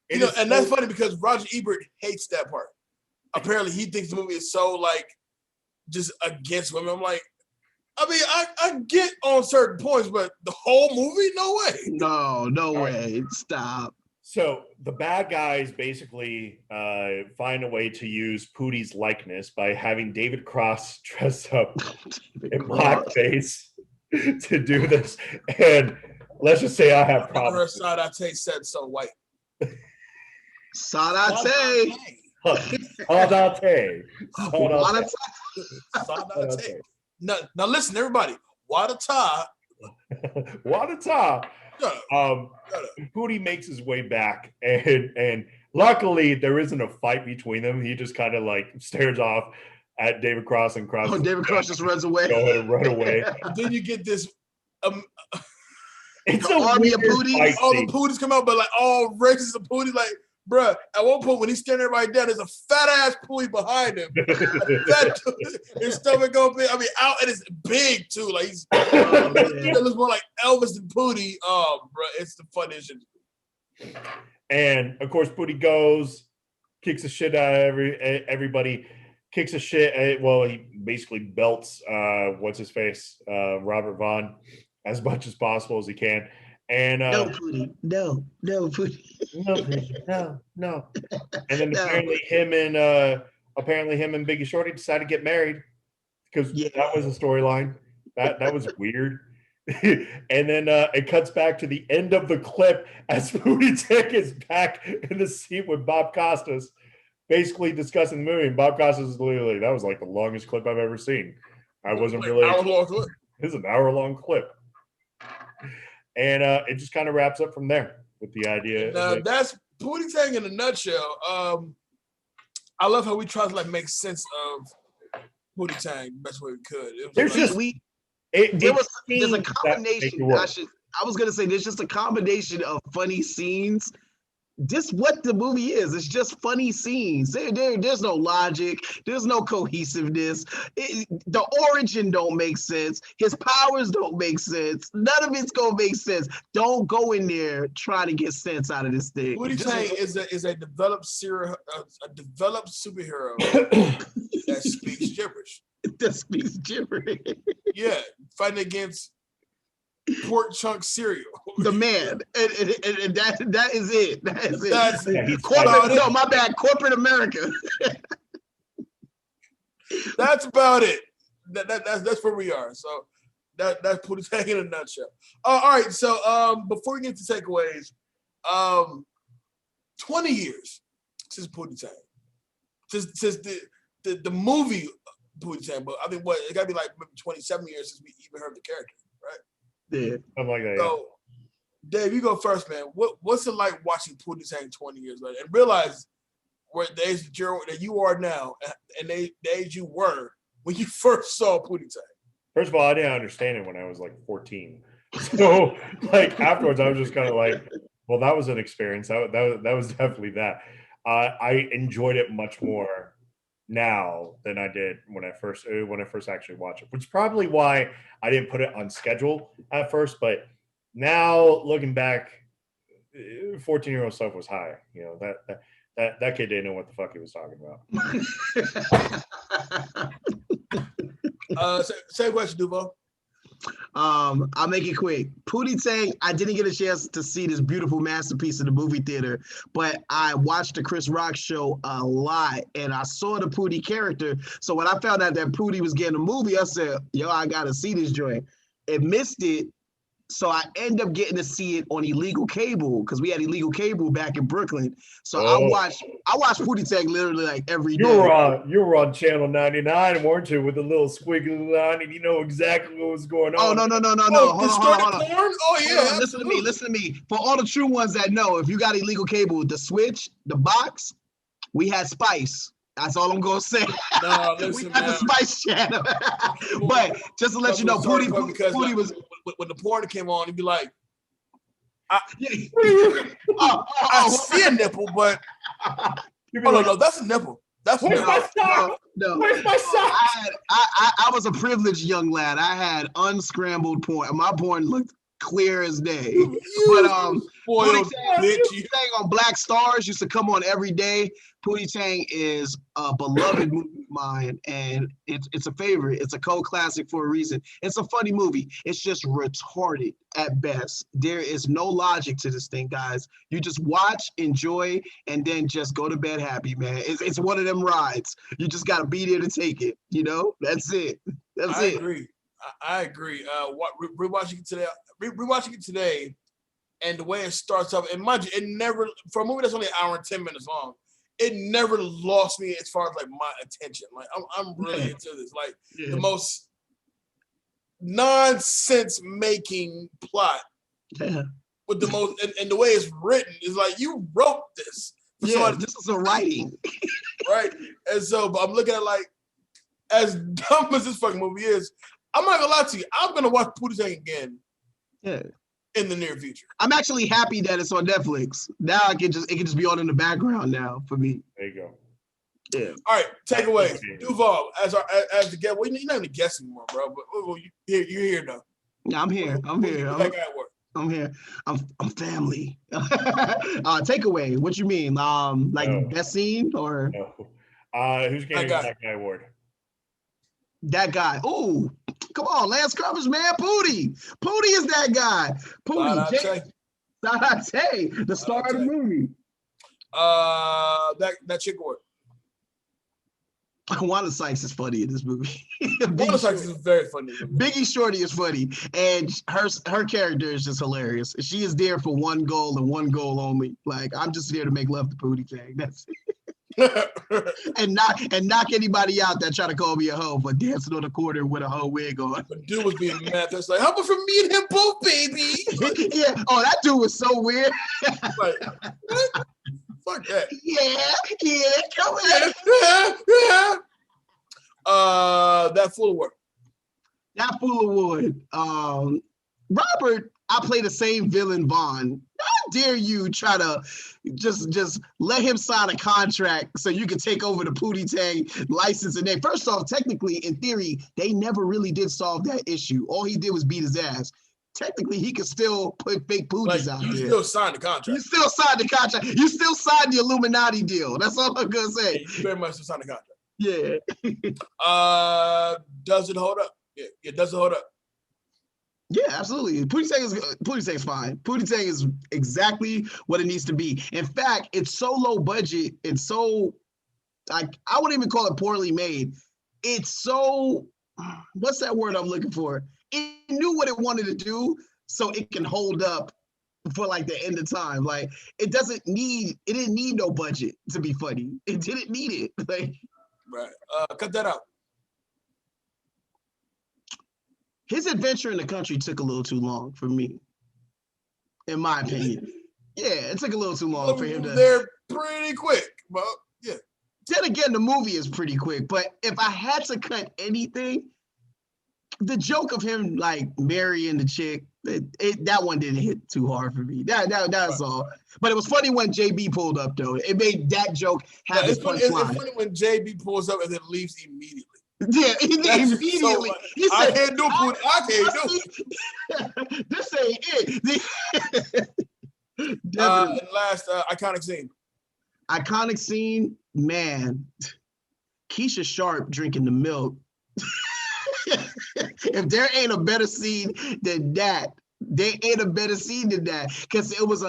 And that's funny because Roger Ebert hates that part. apparently he thinks the movie is so like just against women. I'm like, I mean, I get on certain points, but the whole movie, no way. No way. Stop. So the bad guys basically find a way to use Pootie's likeness by having David Cross dress up in blackface to do this. And let's just say I have problems. SADATAY said so white. SADATAY. SADATAY. SADATAY. Now listen, everybody. Wadata. Pootie makes his way back, and luckily there isn't a fight between them. He just kind of like stares off at David Cross, and Cross. Oh, David Cross just runs away. Go ahead and run away. Then you get this. It's the army of Pooties. All the Pooties come out, but like all races of Pooties, like. Bruh, at one point when he's staring everybody down, there's a fat ass Pootie behind him. His stomach open. I mean, out and it's big too. Like it looks more like Elvis than Pootie. Oh, bruh, it's the funniest shit. And of course, Pootie goes, kicks the shit out of everybody. Kicks the shit. Well, he basically belts what's his face, Robert Vaughn, as much as possible as he can. And no, Pootie. No, Pootie. No. And then apparently him and Biggie Shorty decided to get married because that was a storyline. That was weird. And then it cuts back to the end of the clip as Pootie Tang is back in the seat with Bob Costas, basically discussing the movie. And Bob Costas is literally, that was like the longest clip I've ever seen. I wasn't really. Hour-long clip. This is an hour-long clip. And it just kind of wraps up from there with the idea. That's Pootie Tang in a nutshell. I love how we try to like make sense of Pootie Tang the best way we could. There's a combination. I was gonna say there's just a combination of funny scenes. Just what the movie is. It's just funny scenes. There's no logic. There's no cohesiveness. The origin don't make sense. His powers don't make sense. None of it's gonna make sense. Don't go in there trying to get sense out of this thing. Pootie Tang is a developed superhero that speaks gibberish. That speaks gibberish. Yeah, fighting against pork chunk cereal. The man. And that is it. That is it. That's no, my bad. Corporate America. That's about it. That's where we are. So that's Pootie Tang in a nutshell. All right. So before we get to takeaways, 20 years since Pootie Tang. Since the movie Pootie Tang, but I mean, it got to be like maybe 27 years since we even heard the character, right? Yeah. Something like that. So, Dave, you go first, man. What's it like watching Pootie Tang 20 years later and realize where the age that you are now and the age you were when you first saw Pootie Tang? First of all, I didn't understand it when I was like 14. So, like afterwards, I was just kind of like, well, that was an experience. That was definitely that. I enjoyed it much more now than I did when I first actually watched it, which is probably why I didn't put it on schedule at first. But now looking back, 14-year-old stuff was high. You know, that kid didn't know what the fuck he was talking about. Same question, Duval. I'll make it quick. Pootie Tang, I didn't get a chance to see this beautiful masterpiece in the movie theater, but I watched the Chris Rock show a lot, and I saw the Pootie character. So when I found out that Pootie was getting a movie, I said, yo, I gotta see this joint. It missed it, so I end up getting to see it on illegal cable because we had illegal cable back in Brooklyn. So I watched Pootie Tang literally like every day. You were on Channel 99, weren't you, with the little squiggly line, and you know exactly what was going on. Oh no! Hold on. Oh yeah. Listen to me. For all the true ones that know, if you got illegal cable, the switch, the box, we had Spice. That's all I'm gonna say. No, listen, we had the Spice channel. But just to let you know, Pootie was when the porn came on, he'd be like, I see a nipple, but no, that's a nipple. That's Where's my sock? No. Where's my sock? I was a privileged young lad. I had unscrambled porn. My porn looked clear as day. Spoiled bitch. Pootie Tang on Black Stars used to come on every day. Pootie Tang is a beloved movie of mine, and it's a favorite. It's a cult classic for a reason. It's a funny movie. It's just retarded at best. There is no logic to this thing, guys. You just watch, enjoy, and then just go to bed happy, man. It's one of them rides. You just got to be there to take it. You know, that's it. I agree. I agree. Rewatching it today, and the way it starts off, and mind you, it never, for a movie that's only an hour and 10 minutes long, it never lost me as far as like my attention. Like I'm really into this. Like the most nonsense making plot with the most, and the way it's written is like you wrote this. Yeah, this is a writing, right? And so, but I'm looking at like, as dumb as this fucking movie is, I'm not gonna lie to you. I'm gonna watch Pootie Tang again. Yeah. In the near future. I'm actually happy that it's on Netflix. Now it can just be on in the background now for me. There you go. Yeah. All right, takeaways. Duval, as the guest. Well, you're not even a guest anymore, bro. But you're here now. Yeah, I'm here. I'm here. I'm family. Takeaway. What you mean? Best scene or? No. Who's getting that guy award? That guy. Oh, come on, Lance Covers, man. Pootie is that guy. Pootie. SADATAY, the star of the movie. That chick award. Wanda Sykes is funny in this movie. Wanda Sykes is very funny. Biggie Shorty is funny, and her character is just hilarious. She is there for one goal and one goal only. Like, I'm just there to make love to Pootie Tang. That's it. and knock anybody out that try to call me a hoe for dancing on the corner with a hoe wig on. But dude was being mad. That's like, how about from me and him both, baby? Yeah. Oh, that dude was so weird. Like, what? Fuck that. Yeah. Come on. Yeah. That Fool Award. That Fool Award. Robert, I play the same villain, Vaughn. How dare you try to just let him sign a contract so you can take over the Pootie Tang license and name. First off, technically, in theory, they never really did solve that issue. All he did was beat his ass. Technically, he could still put fake Pooties out there. You still signed the contract. You still signed the contract. You still signed the Illuminati deal. That's all I'm going to say. You very much signed the contract. Yeah. Does it hold up? Yeah, does it hold up? Yeah, absolutely. Pootie Tang is fine. Pootie Tang is exactly what it needs to be. In fact, it's so low budget and so, like, I wouldn't even call it poorly made. It's so, what's that word I'm looking for? It knew what it wanted to do, so it can hold up for like the end of time. Like, it didn't need no budget to be funny. It didn't need it. Like, right. Cut that out. His adventure in the country took a little too long for me, in my opinion. Yeah, it took a little too long for him to. They're pretty quick, but yeah. Then again, the movie is pretty quick. But if I had to cut anything, the joke of him like marrying the chick, that one didn't hit too hard for me. That's all. But it was funny when JB pulled up though. It made that joke have its punchline. It's funny when JB pulls up and then leaves immediately. Yeah, immediately. So, he said, I can't do it. I can't do it. This ain't it. And last iconic scene. Iconic scene, man. Keisha Sharp drinking the milk. If there ain't a better scene than that, there ain't a better scene than that. Because it was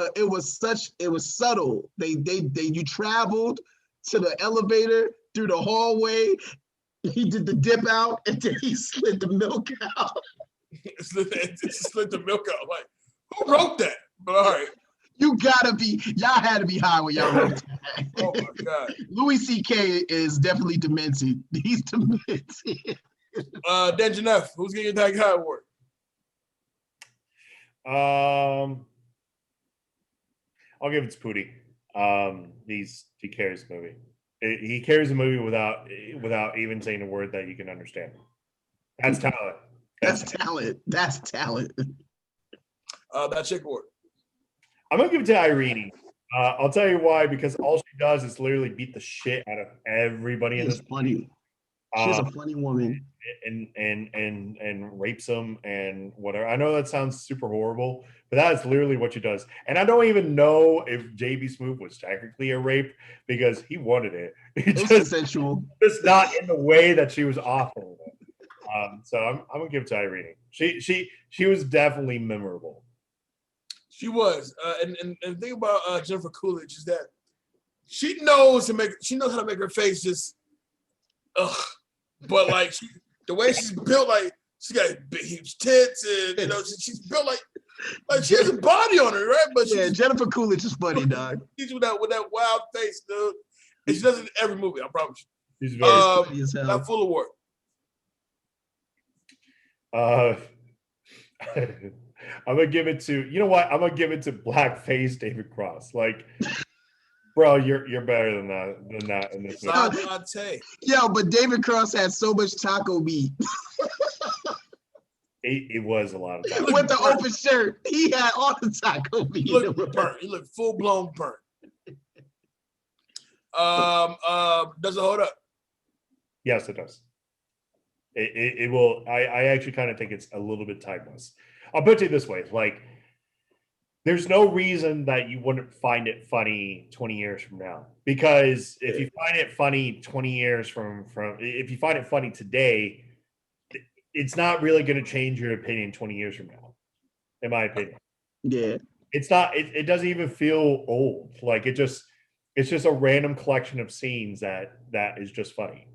subtle. You traveled to the elevator through the hallway. He did the dip out and then he slid the milk out. slid the milk out. Like, who wrote that? But all right. Y'all had to be high when y'all wrote that. Oh my God. Louis C.K. is definitely demented. He's demented. Denjin, who's getting that guy award? I'll give it to Pootie. He carries the movie. He carries the movie without even saying a word that you can understand. That's talent. That's talent. That chick award. I'm gonna give it to Irene. I'll tell you why. Because all she does is literally beat the shit out of everybody in this. Funny. She's a funny woman. And rapes him and whatever. I know that sounds super horrible, but that is literally what she does. And I don't even know if JB Smoove was technically a rape because he wanted it. It was consensual. Just not in the way that she was offering it. So I'm gonna give it to Irene. She was definitely memorable. She was, and the thing about Jennifer Coolidge is that she knows how to make her face just, ugh. But like the way she's built, like she got big huge tits, and she's built like she has a body on her, right? But Jennifer Coolidge is funny, dog. She's with that wild face, dude, and she does it in every movie. I promise you. She's very funny as hell. Not full of work. I'm gonna give it to I'm gonna give it to blackface David Cross. Like, bro, you're better than that in this movie. SADATAY. Yo, but David Cross had so much taco meat. It was a lot of taco. With the open shirt, he had all the taco meat. He looked burnt. He looked full blown burnt. Does it hold up? Yes, it does. It will. I actually kind of think it's a little bit timeless. I'll put it this way: like, there's no reason that you wouldn't find it funny 20 years from now. Because if you find it funny 20 years from if you find it funny today, it's not really going to change your opinion 20 years from now, in my opinion. Yeah, it's not. It doesn't even feel old. Like it's just a random collection of scenes that is just funny.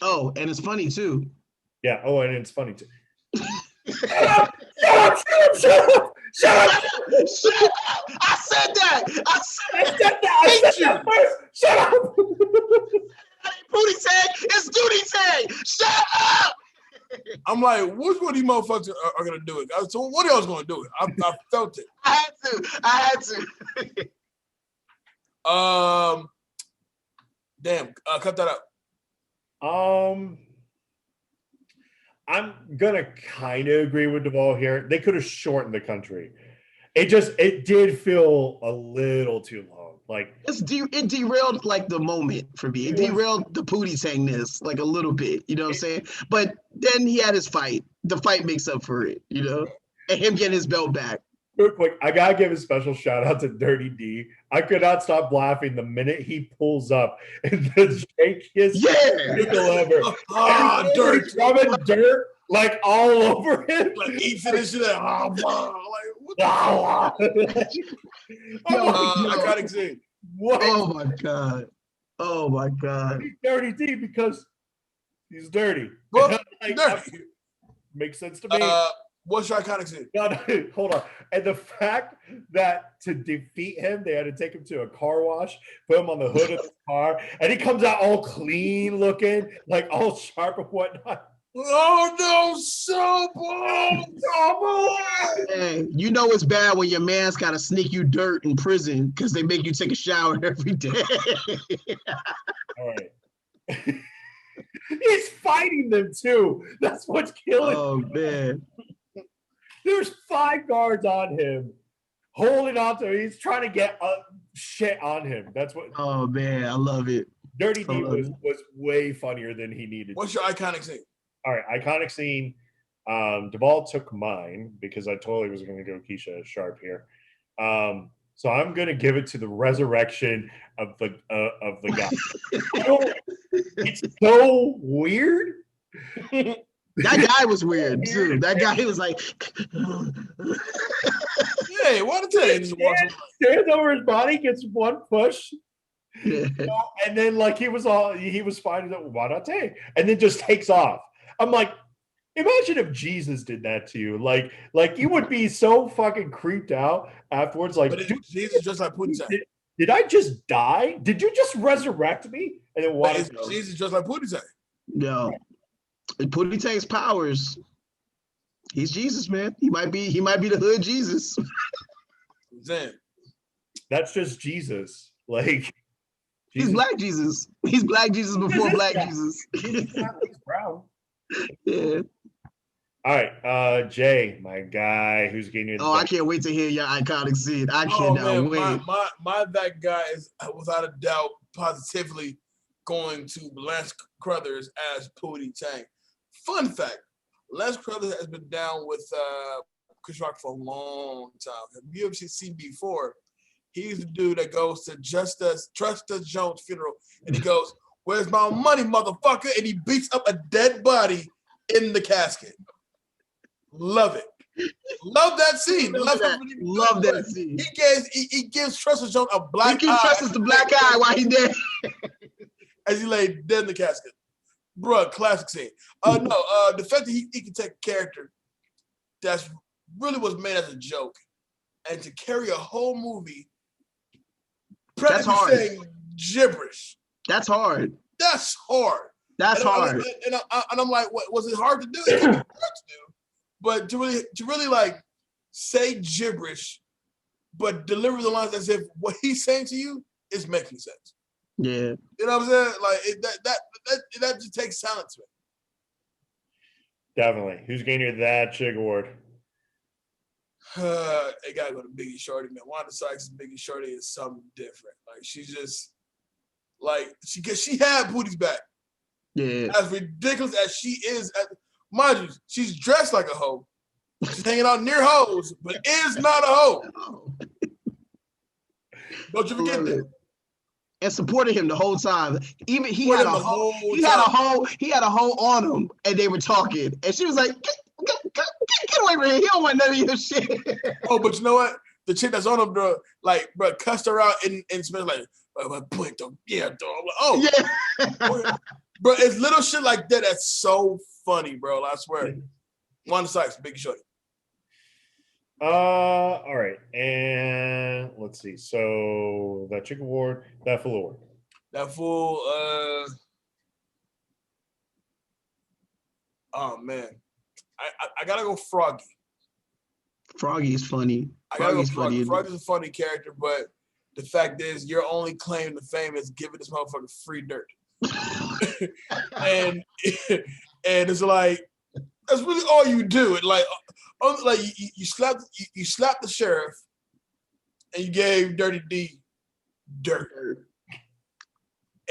Oh, and it's funny too. Yeah. Oh, and it's funny too. Shut up! Shut up! I said that. Shut up! Pootie Tang, it's Duty Tang. Shut up! I'm like, which one of these motherfuckers are gonna do it? So what are y'all gonna do it? I felt it. I had to. Damn. Cut that out. I'm gonna kind of agree with Duval here. They could have shortened the country. It did feel a little too long. Like it derailed like the moment for me. It derailed the Pootie Tangness like a little bit. You know what I'm saying? But then he had his fight. The fight makes up for it. You know, and him getting his belt back. Real quick, I gotta give a special shout out to Dirty D. I could not stop laughing the minute he pulls up and the shakiest ever. Dirt, rubbing dirt like all over him, like eats it and shit. Like what the I gotta say, what? Oh my god! He's Dirty D because he's dirty. Well, dirty makes sense to me. What's your iconic scene? No, hold on. And the fact that to defeat him, they had to take him to a car wash, put him on the hood of the car, and he comes out all clean looking, like all sharp and whatnot. Oh no, so bold! Hey, you know it's bad when your man's gotta sneak you dirt in prison because they make you take a shower every day. All right. He's fighting them too. That's what's killing. Oh man. There's 5 guards on him, holding on to him. He's trying to get shit on him. That's what. Oh man, I love it. Dirty D was way funnier than he needed. What's your iconic scene? All right, iconic scene. Duval took mine because I totally was going to go Keisha Sharp here. So I'm going to give it to the resurrection of the guy. It's so weird. That guy was weird too. That guy was like, "Hey, what to tell you?" Stands over his body, gets one push, yeah. And then like he was fine with SADATAY, and then just takes off. I'm like, imagine if Jesus did that to you. Like you would be so fucking creeped out afterwards. Like, but Jesus just like Pootie Tang. Did I just die? Did you just resurrect me? And then what? Jesus just like Pootie Tang. No. Pootie Tang's powers. He's Jesus, man. He might be the hood Jesus. Damn. That's just Jesus. Like he's Black Jesus. He's Black Jesus before Black Jesus. He's brown. Yeah. All right, Jay, my guy, who's getting you. I can't wait to hear your iconic scene. I cannot wait. My that guy is without a doubt positively going to Lance Crothers as Pootie Tang. Fun fact, Lance Crothers has been down with Chris Rock for a long time. If you ever seen before, he's the dude that goes to Trust Jones' funeral, and he goes, "Where's my money, motherfucker?" And he beats up a dead body in the casket. Love it. Love that scene. Love that scene. He gives Trust Jones a black eye. He gives Trust the black eye while he dead. As he lay dead in the casket. Bruh, classic scene. The fact that he can take a character that's really was made as a joke and to carry a whole movie practically saying gibberish. That's hard. That's hard. That's hard. And I'm like, what was it hard to do? It can be hard to do. But to really like say gibberish, but deliver the lines as if what he's saying to you is making sense. Yeah. You know what I'm saying? Like that just takes talent to it. Definitely. Who's getting that chick award? It gotta go to Biggie Shorty, man. Wanda Sykes' Biggie Shorty is something different. Like she's just like she had Pootie's back. Yeah. As ridiculous as she is, mind you, she's dressed like a hoe. She's hanging out near hoes, but is not a hoe. Don't you forget that. And supported him the whole time. Even he had a hoe on him, and they were talking, and she was like, "Get away from here! He don't want none of your shit." Oh, but you know what? The chick that's on him, bro, cussed her out and spent like, yeah, dog. Oh, yeah. Bro, it's little shit like that that's so funny, bro. I swear. Wanda Sykes, Big Shorty. All right, and let's see. So that chick award, that fool award. That fool. Oh man, I gotta go Froggy. Froggy's funny. Froggy's funny. Froggy's a funny character, but the fact is, your only claim to fame is giving this motherfucker free dirt. and it's like that's really all you do. It like you slapped the sheriff and you gave Dirty D dirt,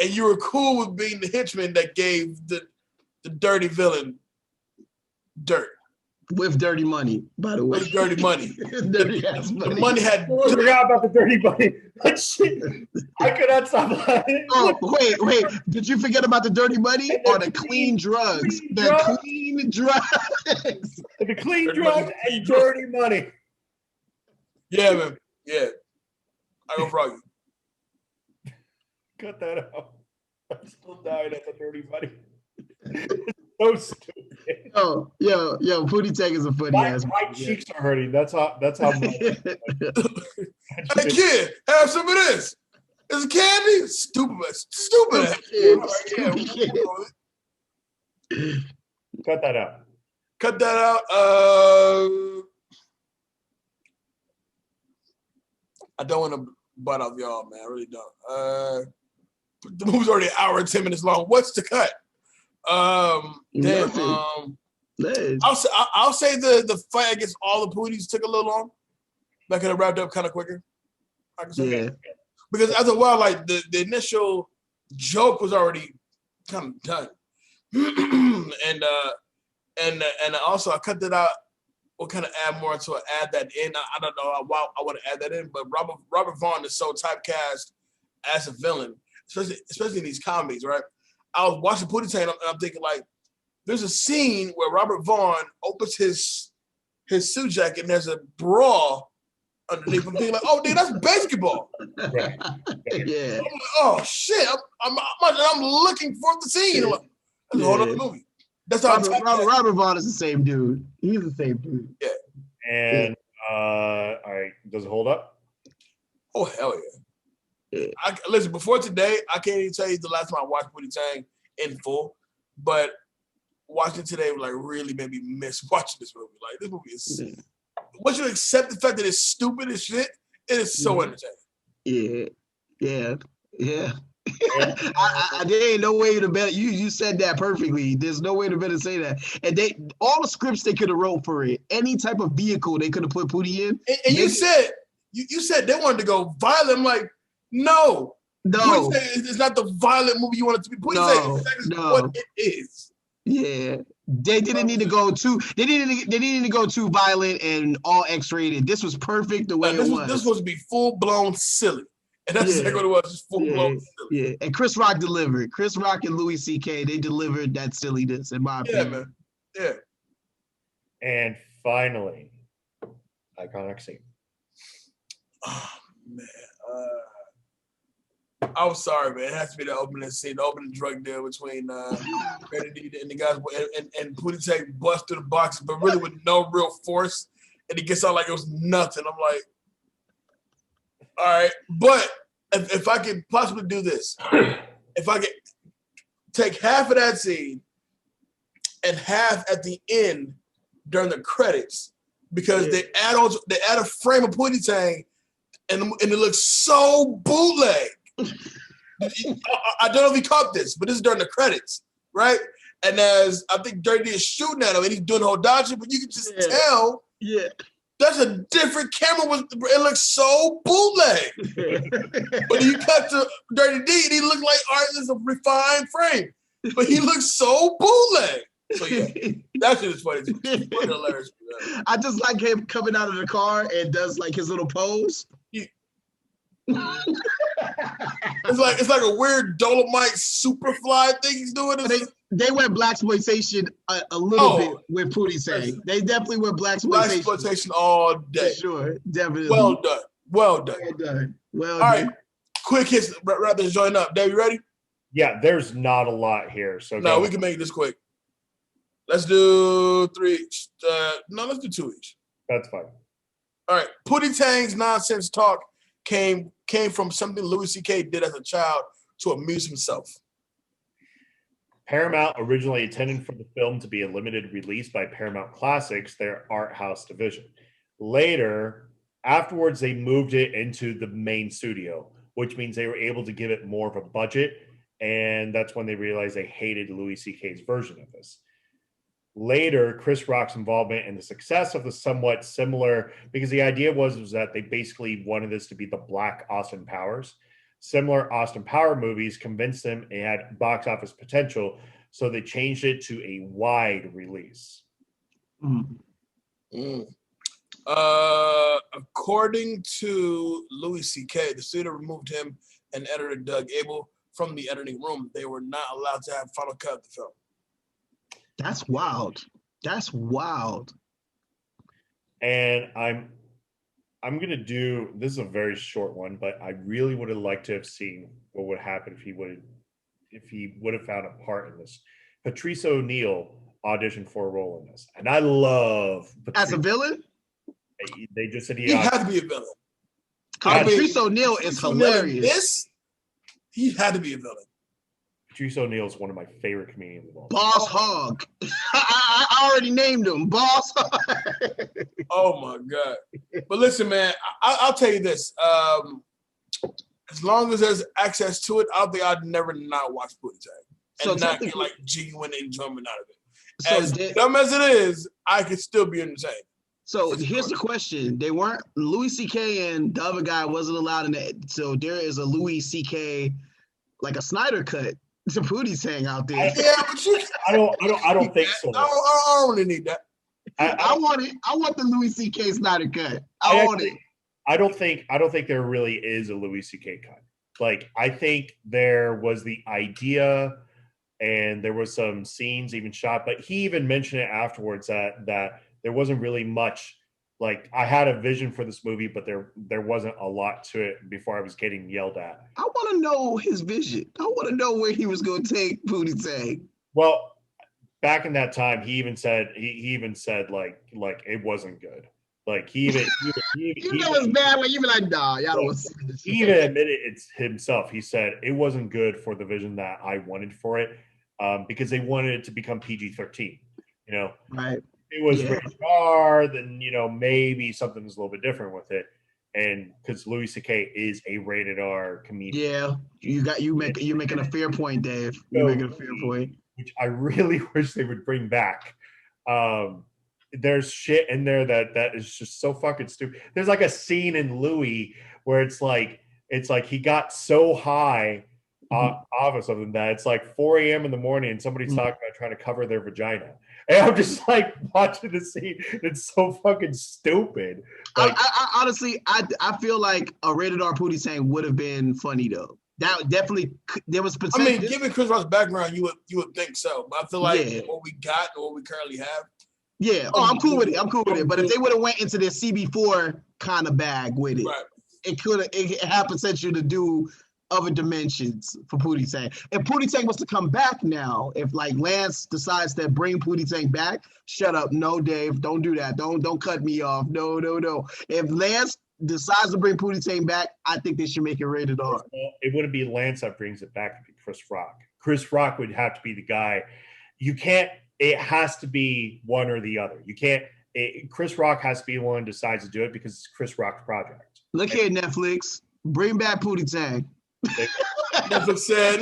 and you were cool with being the henchman that gave the dirty villain dirt. With dirty money, by the way. With dirty money. Dirty ass money. The money had. I forgot about the dirty money. I could not stop laughing. Oh, wait. Did you forget about the dirty money or the clean drugs? The clean drugs. The clean drugs and dirty money. Yeah, man. Yeah. I go Froggy. Cut that out. I'm still dying at the dirty money. So stupid. Oh, yo, Pootie Tang is a funny ass. My cheeks are hurting. That's how much. Hey kid, have some of this. Is it candy? Stupid ass kid. Cut that out. Cut that out. I don't want to butt off y'all, man. I really don't. The movie's already an hour and 10 minutes long. What's to cut? I'll say the fight against all the Pooties took a little long. That could have wrapped up kind of quicker. I can say that. Because after a while, like the initial joke was already kind of done, and also I cut that out. We'll kind of add more to it, add that in. I don't know why I want to add that in, but Robert Vaughn is so typecast as a villain, especially in these comedies, right? I was watching Pootie Tang and I'm thinking like, there's a scene where Robert Vaughn opens his suit jacket and there's a bra underneath. I'm thinking like, oh, dude, that's basketball. Right. Yeah. I'm like, oh shit! I'm looking for the scene. Like, that's a whole other movie. That's how Robert Vaughn is the same dude. He's the same dude. Yeah. And all right, does it hold up? Oh hell yeah. Listen, before today, I can't even tell you the last time I watched Pootie Tang in full, but watching today like really made me miss watching this movie. Like this movie is. Once you accept the fact that it's stupid as shit, it is so entertaining. Yeah. There ain't no way to better. You said that perfectly. There's no way to better say that. And all the scripts they could have wrote for it, any type of vehicle they could have put Pootie in. And you said they wanted to go violent. I'm like, no. No. Pootie Tang is not the violent movie you want it to be. Pootie Tang is exactly what it is. Yeah. They didn't need to go too. They didn't need to go too violent and all X-rated. This was perfect the way it was. This was to be full blown silly, and that's exactly what it was. Just full blown silly. Yeah, and Chris Rock delivered. Chris Rock and Louis C.K. They delivered that silliness, in my opinion. Man. Yeah. And finally, iconic scene. Oh man. I'm sorry, man. It has to be the opening scene, the opening drug deal between Kennedy and the guys, and Pootie Tang bust through the boxes, but really with no real force, and he gets out like it was nothing. I'm like, all right, but if I could possibly do this, if I could take half of that scene and half at the end during the credits, because they add a frame of Pootie Tang, and it looks so bootleg. I don't know if he caught this, but this is during the credits, right? And as I think Dirty D is shooting at him, and he's doing the whole dodging, but you can just tell, that's a different camera. It looks so bootleg. But you cut to Dirty D, and he looked like, all right, this is a refined frame, but he looks so bootleg. So yeah, that shit is funny. It's hilarious. I just like him coming out of the car and does like his little pose. It's like a weird Dolomite Superfly thing he's doing. They went blaxploitation a little bit with Pootie Tang. They definitely went blaxploitation. Blaxploitation all day. For sure, definitely. Well done. Well done. All right, quick hits rather than join up. Dave, you ready? Yeah, there's not a lot here, so no, we can make this quick. Let's do 3 each. Let's do 2 each. That's fine. All right, Pootie Tang's nonsense talk came from something Louis C.K. did as a child to amuse himself. Paramount originally intended for the film to be a limited release by Paramount Classics, their art house division. Later, afterwards, they moved it into the main studio, which means they were able to give it more of a budget, and that's when they realized they hated Louis C.K.'s version of this. Later, Chris Rock's involvement in the success of the somewhat similar, because the idea was that they basically wanted this to be the Black Austin Powers. Similar Austin Power movies convinced them it had box office potential, so they changed it to a wide release. According to Louis C.K., the studio removed him and editor Doug Abel from the editing room. They were not allowed to have final cut of the film. That's wild. That's wild. And I'm gonna do this is a very short one, but I really would have liked to have seen what would happen if he would have found a part in this. Patrice O'Neal auditioned for a role in this, and I love Patrice. As a villain. They just said he had to be a villain. Patrice O'Neal is hilarious. He had to be a villain. Patrice O'Neal is one of my favorite comedians of all time. Boss Hogg. I already named him. Boss Hogg. Oh, my God. But listen, man, I'll tell you this. As long as there's access to it, I don't think I'd never not watch Pootie Tang and not get, like, genuine enjoyment out of it. As dumb as it is, I could still be entertained. So here's the question. They weren't – Louis C.K. and the other guy wasn't allowed in it. So there is a Louis C.K. like a Snyder cut. To Pootie Tang out there. Yeah, but I don't think so. I don't really need that. I want it. I want the Louis C.K. Snyder cut. I want it. I don't think there really is a Louis C.K. cut. Like, I think there was the idea, and there was some scenes even shot, but he even mentioned it afterwards that there wasn't really much. Like, I had a vision for this movie, but there wasn't a lot to it before I was getting yelled at. I want to know his vision. I want to know where he was going to take Pootie Tang. Well, back in that time, he even said like it wasn't good. Like he even it was bad. Like, you be like, nah, y'all don't want to see this. He even admitted it himself. He said it wasn't good for the vision that I wanted for it, because they wanted it to become PG-13. You know, right. It was rated R, then, you know, maybe something's a little bit different with it. And because Louis C.K. is a rated R comedian. Yeah, you're making a fair point, Dave. You're making a fair point. Which I really wish they would bring back. There's shit in there that is just so fucking stupid. There's like a scene in Louis where it's like it's like he got so high off of something that it's like 4 a.m. in the morning and somebody's talking about trying to cover their vagina. And I'm just like watching the scene. It's so fucking stupid. Like, I honestly, I feel like a rated R Pootie Tang would have been funny though. That definitely there was potential. I mean, given Chris Rock's background, you would think so. But I feel like what we got or what we currently have. Yeah. Oh, I'm cool with it. I'm cool with it. But if they would have went into their CB4 kind of bag with it, right, it had potential to do other dimensions for Pootie Tang. If Pootie Tang was to come back now, if like Lance decides to bring Pootie Tang back, shut up. No, Dave, don't do that. Don't cut me off. No. If Lance decides to bring Pootie Tang back, I think they should make it rated R. It wouldn't be Lance that brings it back. It'd be Chris Rock. Chris Rock would have to be the guy. You can't. It has to be one or the other. You can't. Chris Rock has to be the one who decides to do it because it's Chris Rock's project. Look here, Netflix. Bring back Pootie Tang. Netflix said,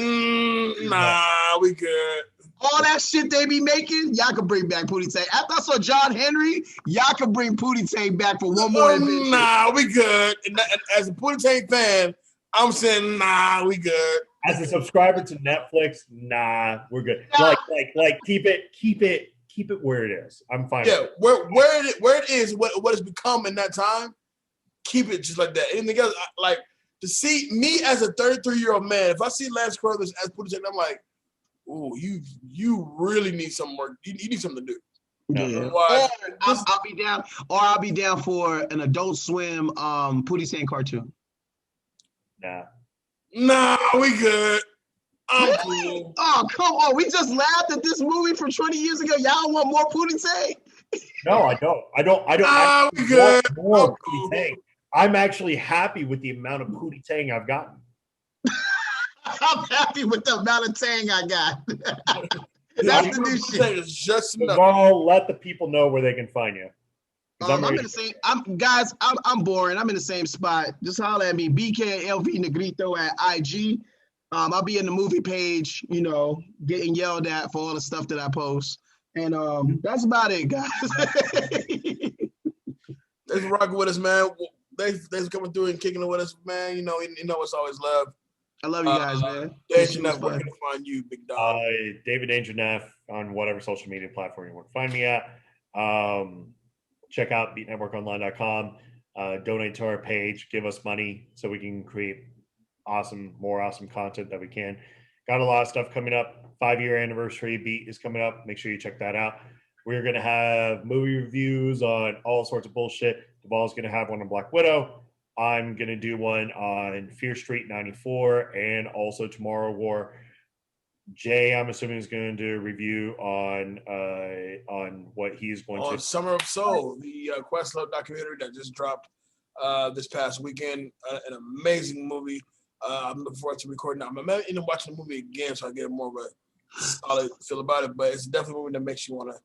nah, we good. All that shit they be making, y'all can bring back Pootie Tang. After I saw John Henry, y'all can bring Pootie Tang back for one more adventure. Nah, we good. And as a Pootie Tang fan, I'm saying, nah, we good. As a subscriber to Netflix, nah, we're good. Like keep it where it is. I'm fine. Yeah, where it is, what it's become in that time, keep it just like that. Anything else, like to see me as a 33-year-old man, if I see Lance Carruthers as Pootie Tang, I'm like, ooh, you really need some work. You need something to do. Yeah. I'll be down for an Adult Swim Pootie Tang cartoon. Nah, we good. I'm cool. Oh, come on. We just laughed at this movie from 20 years ago. Y'all want more Pootie Tang? No, I don't. Nah, we good. More Pootie Tang. I'm actually happy with the amount of Pootie Tang I've gotten. I'm happy with the amount of Tang I got. That's the new shit. Just Duval, let the people know where they can find you. I'm in the same. I'm boring. I'm in the same spot. Just holler at me, BKLV Negrito at IG. I'll be in the movie page, getting yelled at for all the stuff that I post, and that's about it, guys. Thanks for rocking with us, man. Thanks for coming through and kicking it with us, man. You know it's always love. I love you guys, man. Danger Neff, where can I find you, big dog? David Danger Neff on whatever social media platform you want to find me at. Check out beatnetworkonline.com. Donate to our page. Give us money so we can create more awesome content that we can. Got a lot of stuff coming up. 5-year anniversary Beat is coming up. Make sure you check that out. We're going to have movie reviews on all sorts of bullshit. Duval's going to have one on Black Widow. I'm going to do one on Fear Street 94 and also Tomorrow War. Jay, I'm assuming, is going to do a review on what he's going to. On Summer of Soul, the Questlove documentary that just dropped this past weekend. An amazing movie. I'm looking forward to recording it. I'm into watching the movie again so I get more of a solid feel about it. But it's definitely a movie that makes you want to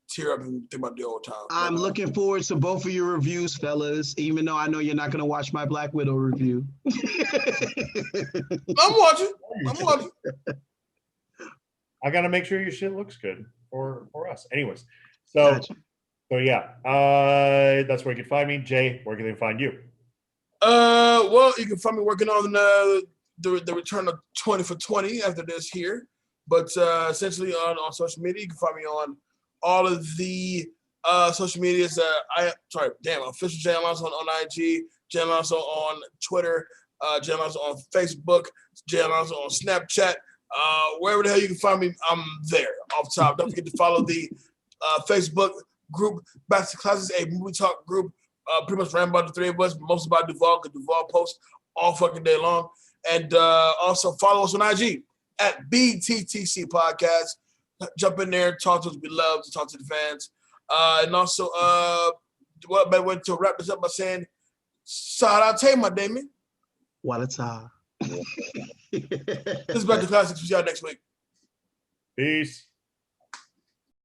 tear up and think about the old time. I'm looking forward to both of your reviews, fellas, even though I know you're not going to watch my Black Widow review. I'm watching. I got to make sure your shit looks good for us. Anyways, so yeah, that's where you can find me. Jay, where can they find you? Well, you can find me working on the return of 20 for 20 after this here. But essentially on social media, you can find me on all of the social medias. Official Jay Alonso on IG, Jay Alonso on Twitter, Jay Alonso on Facebook, Jay Alonso on Snapchat. Wherever the hell you can find me, I'm there off top. Don't forget to follow the Facebook group, Back to Classics, a movie talk group. Pretty much ran by the three of us, but most about Duval, because Duval posts all fucking day long. And also follow us on IG at BTTC Podcast. Jump in there, talk to us. We love to talk to the fans. And also, what better way to wrap this up by saying, SADATAY, my Damien. Walata. This is Back to Classics. We see y'all next week. Peace.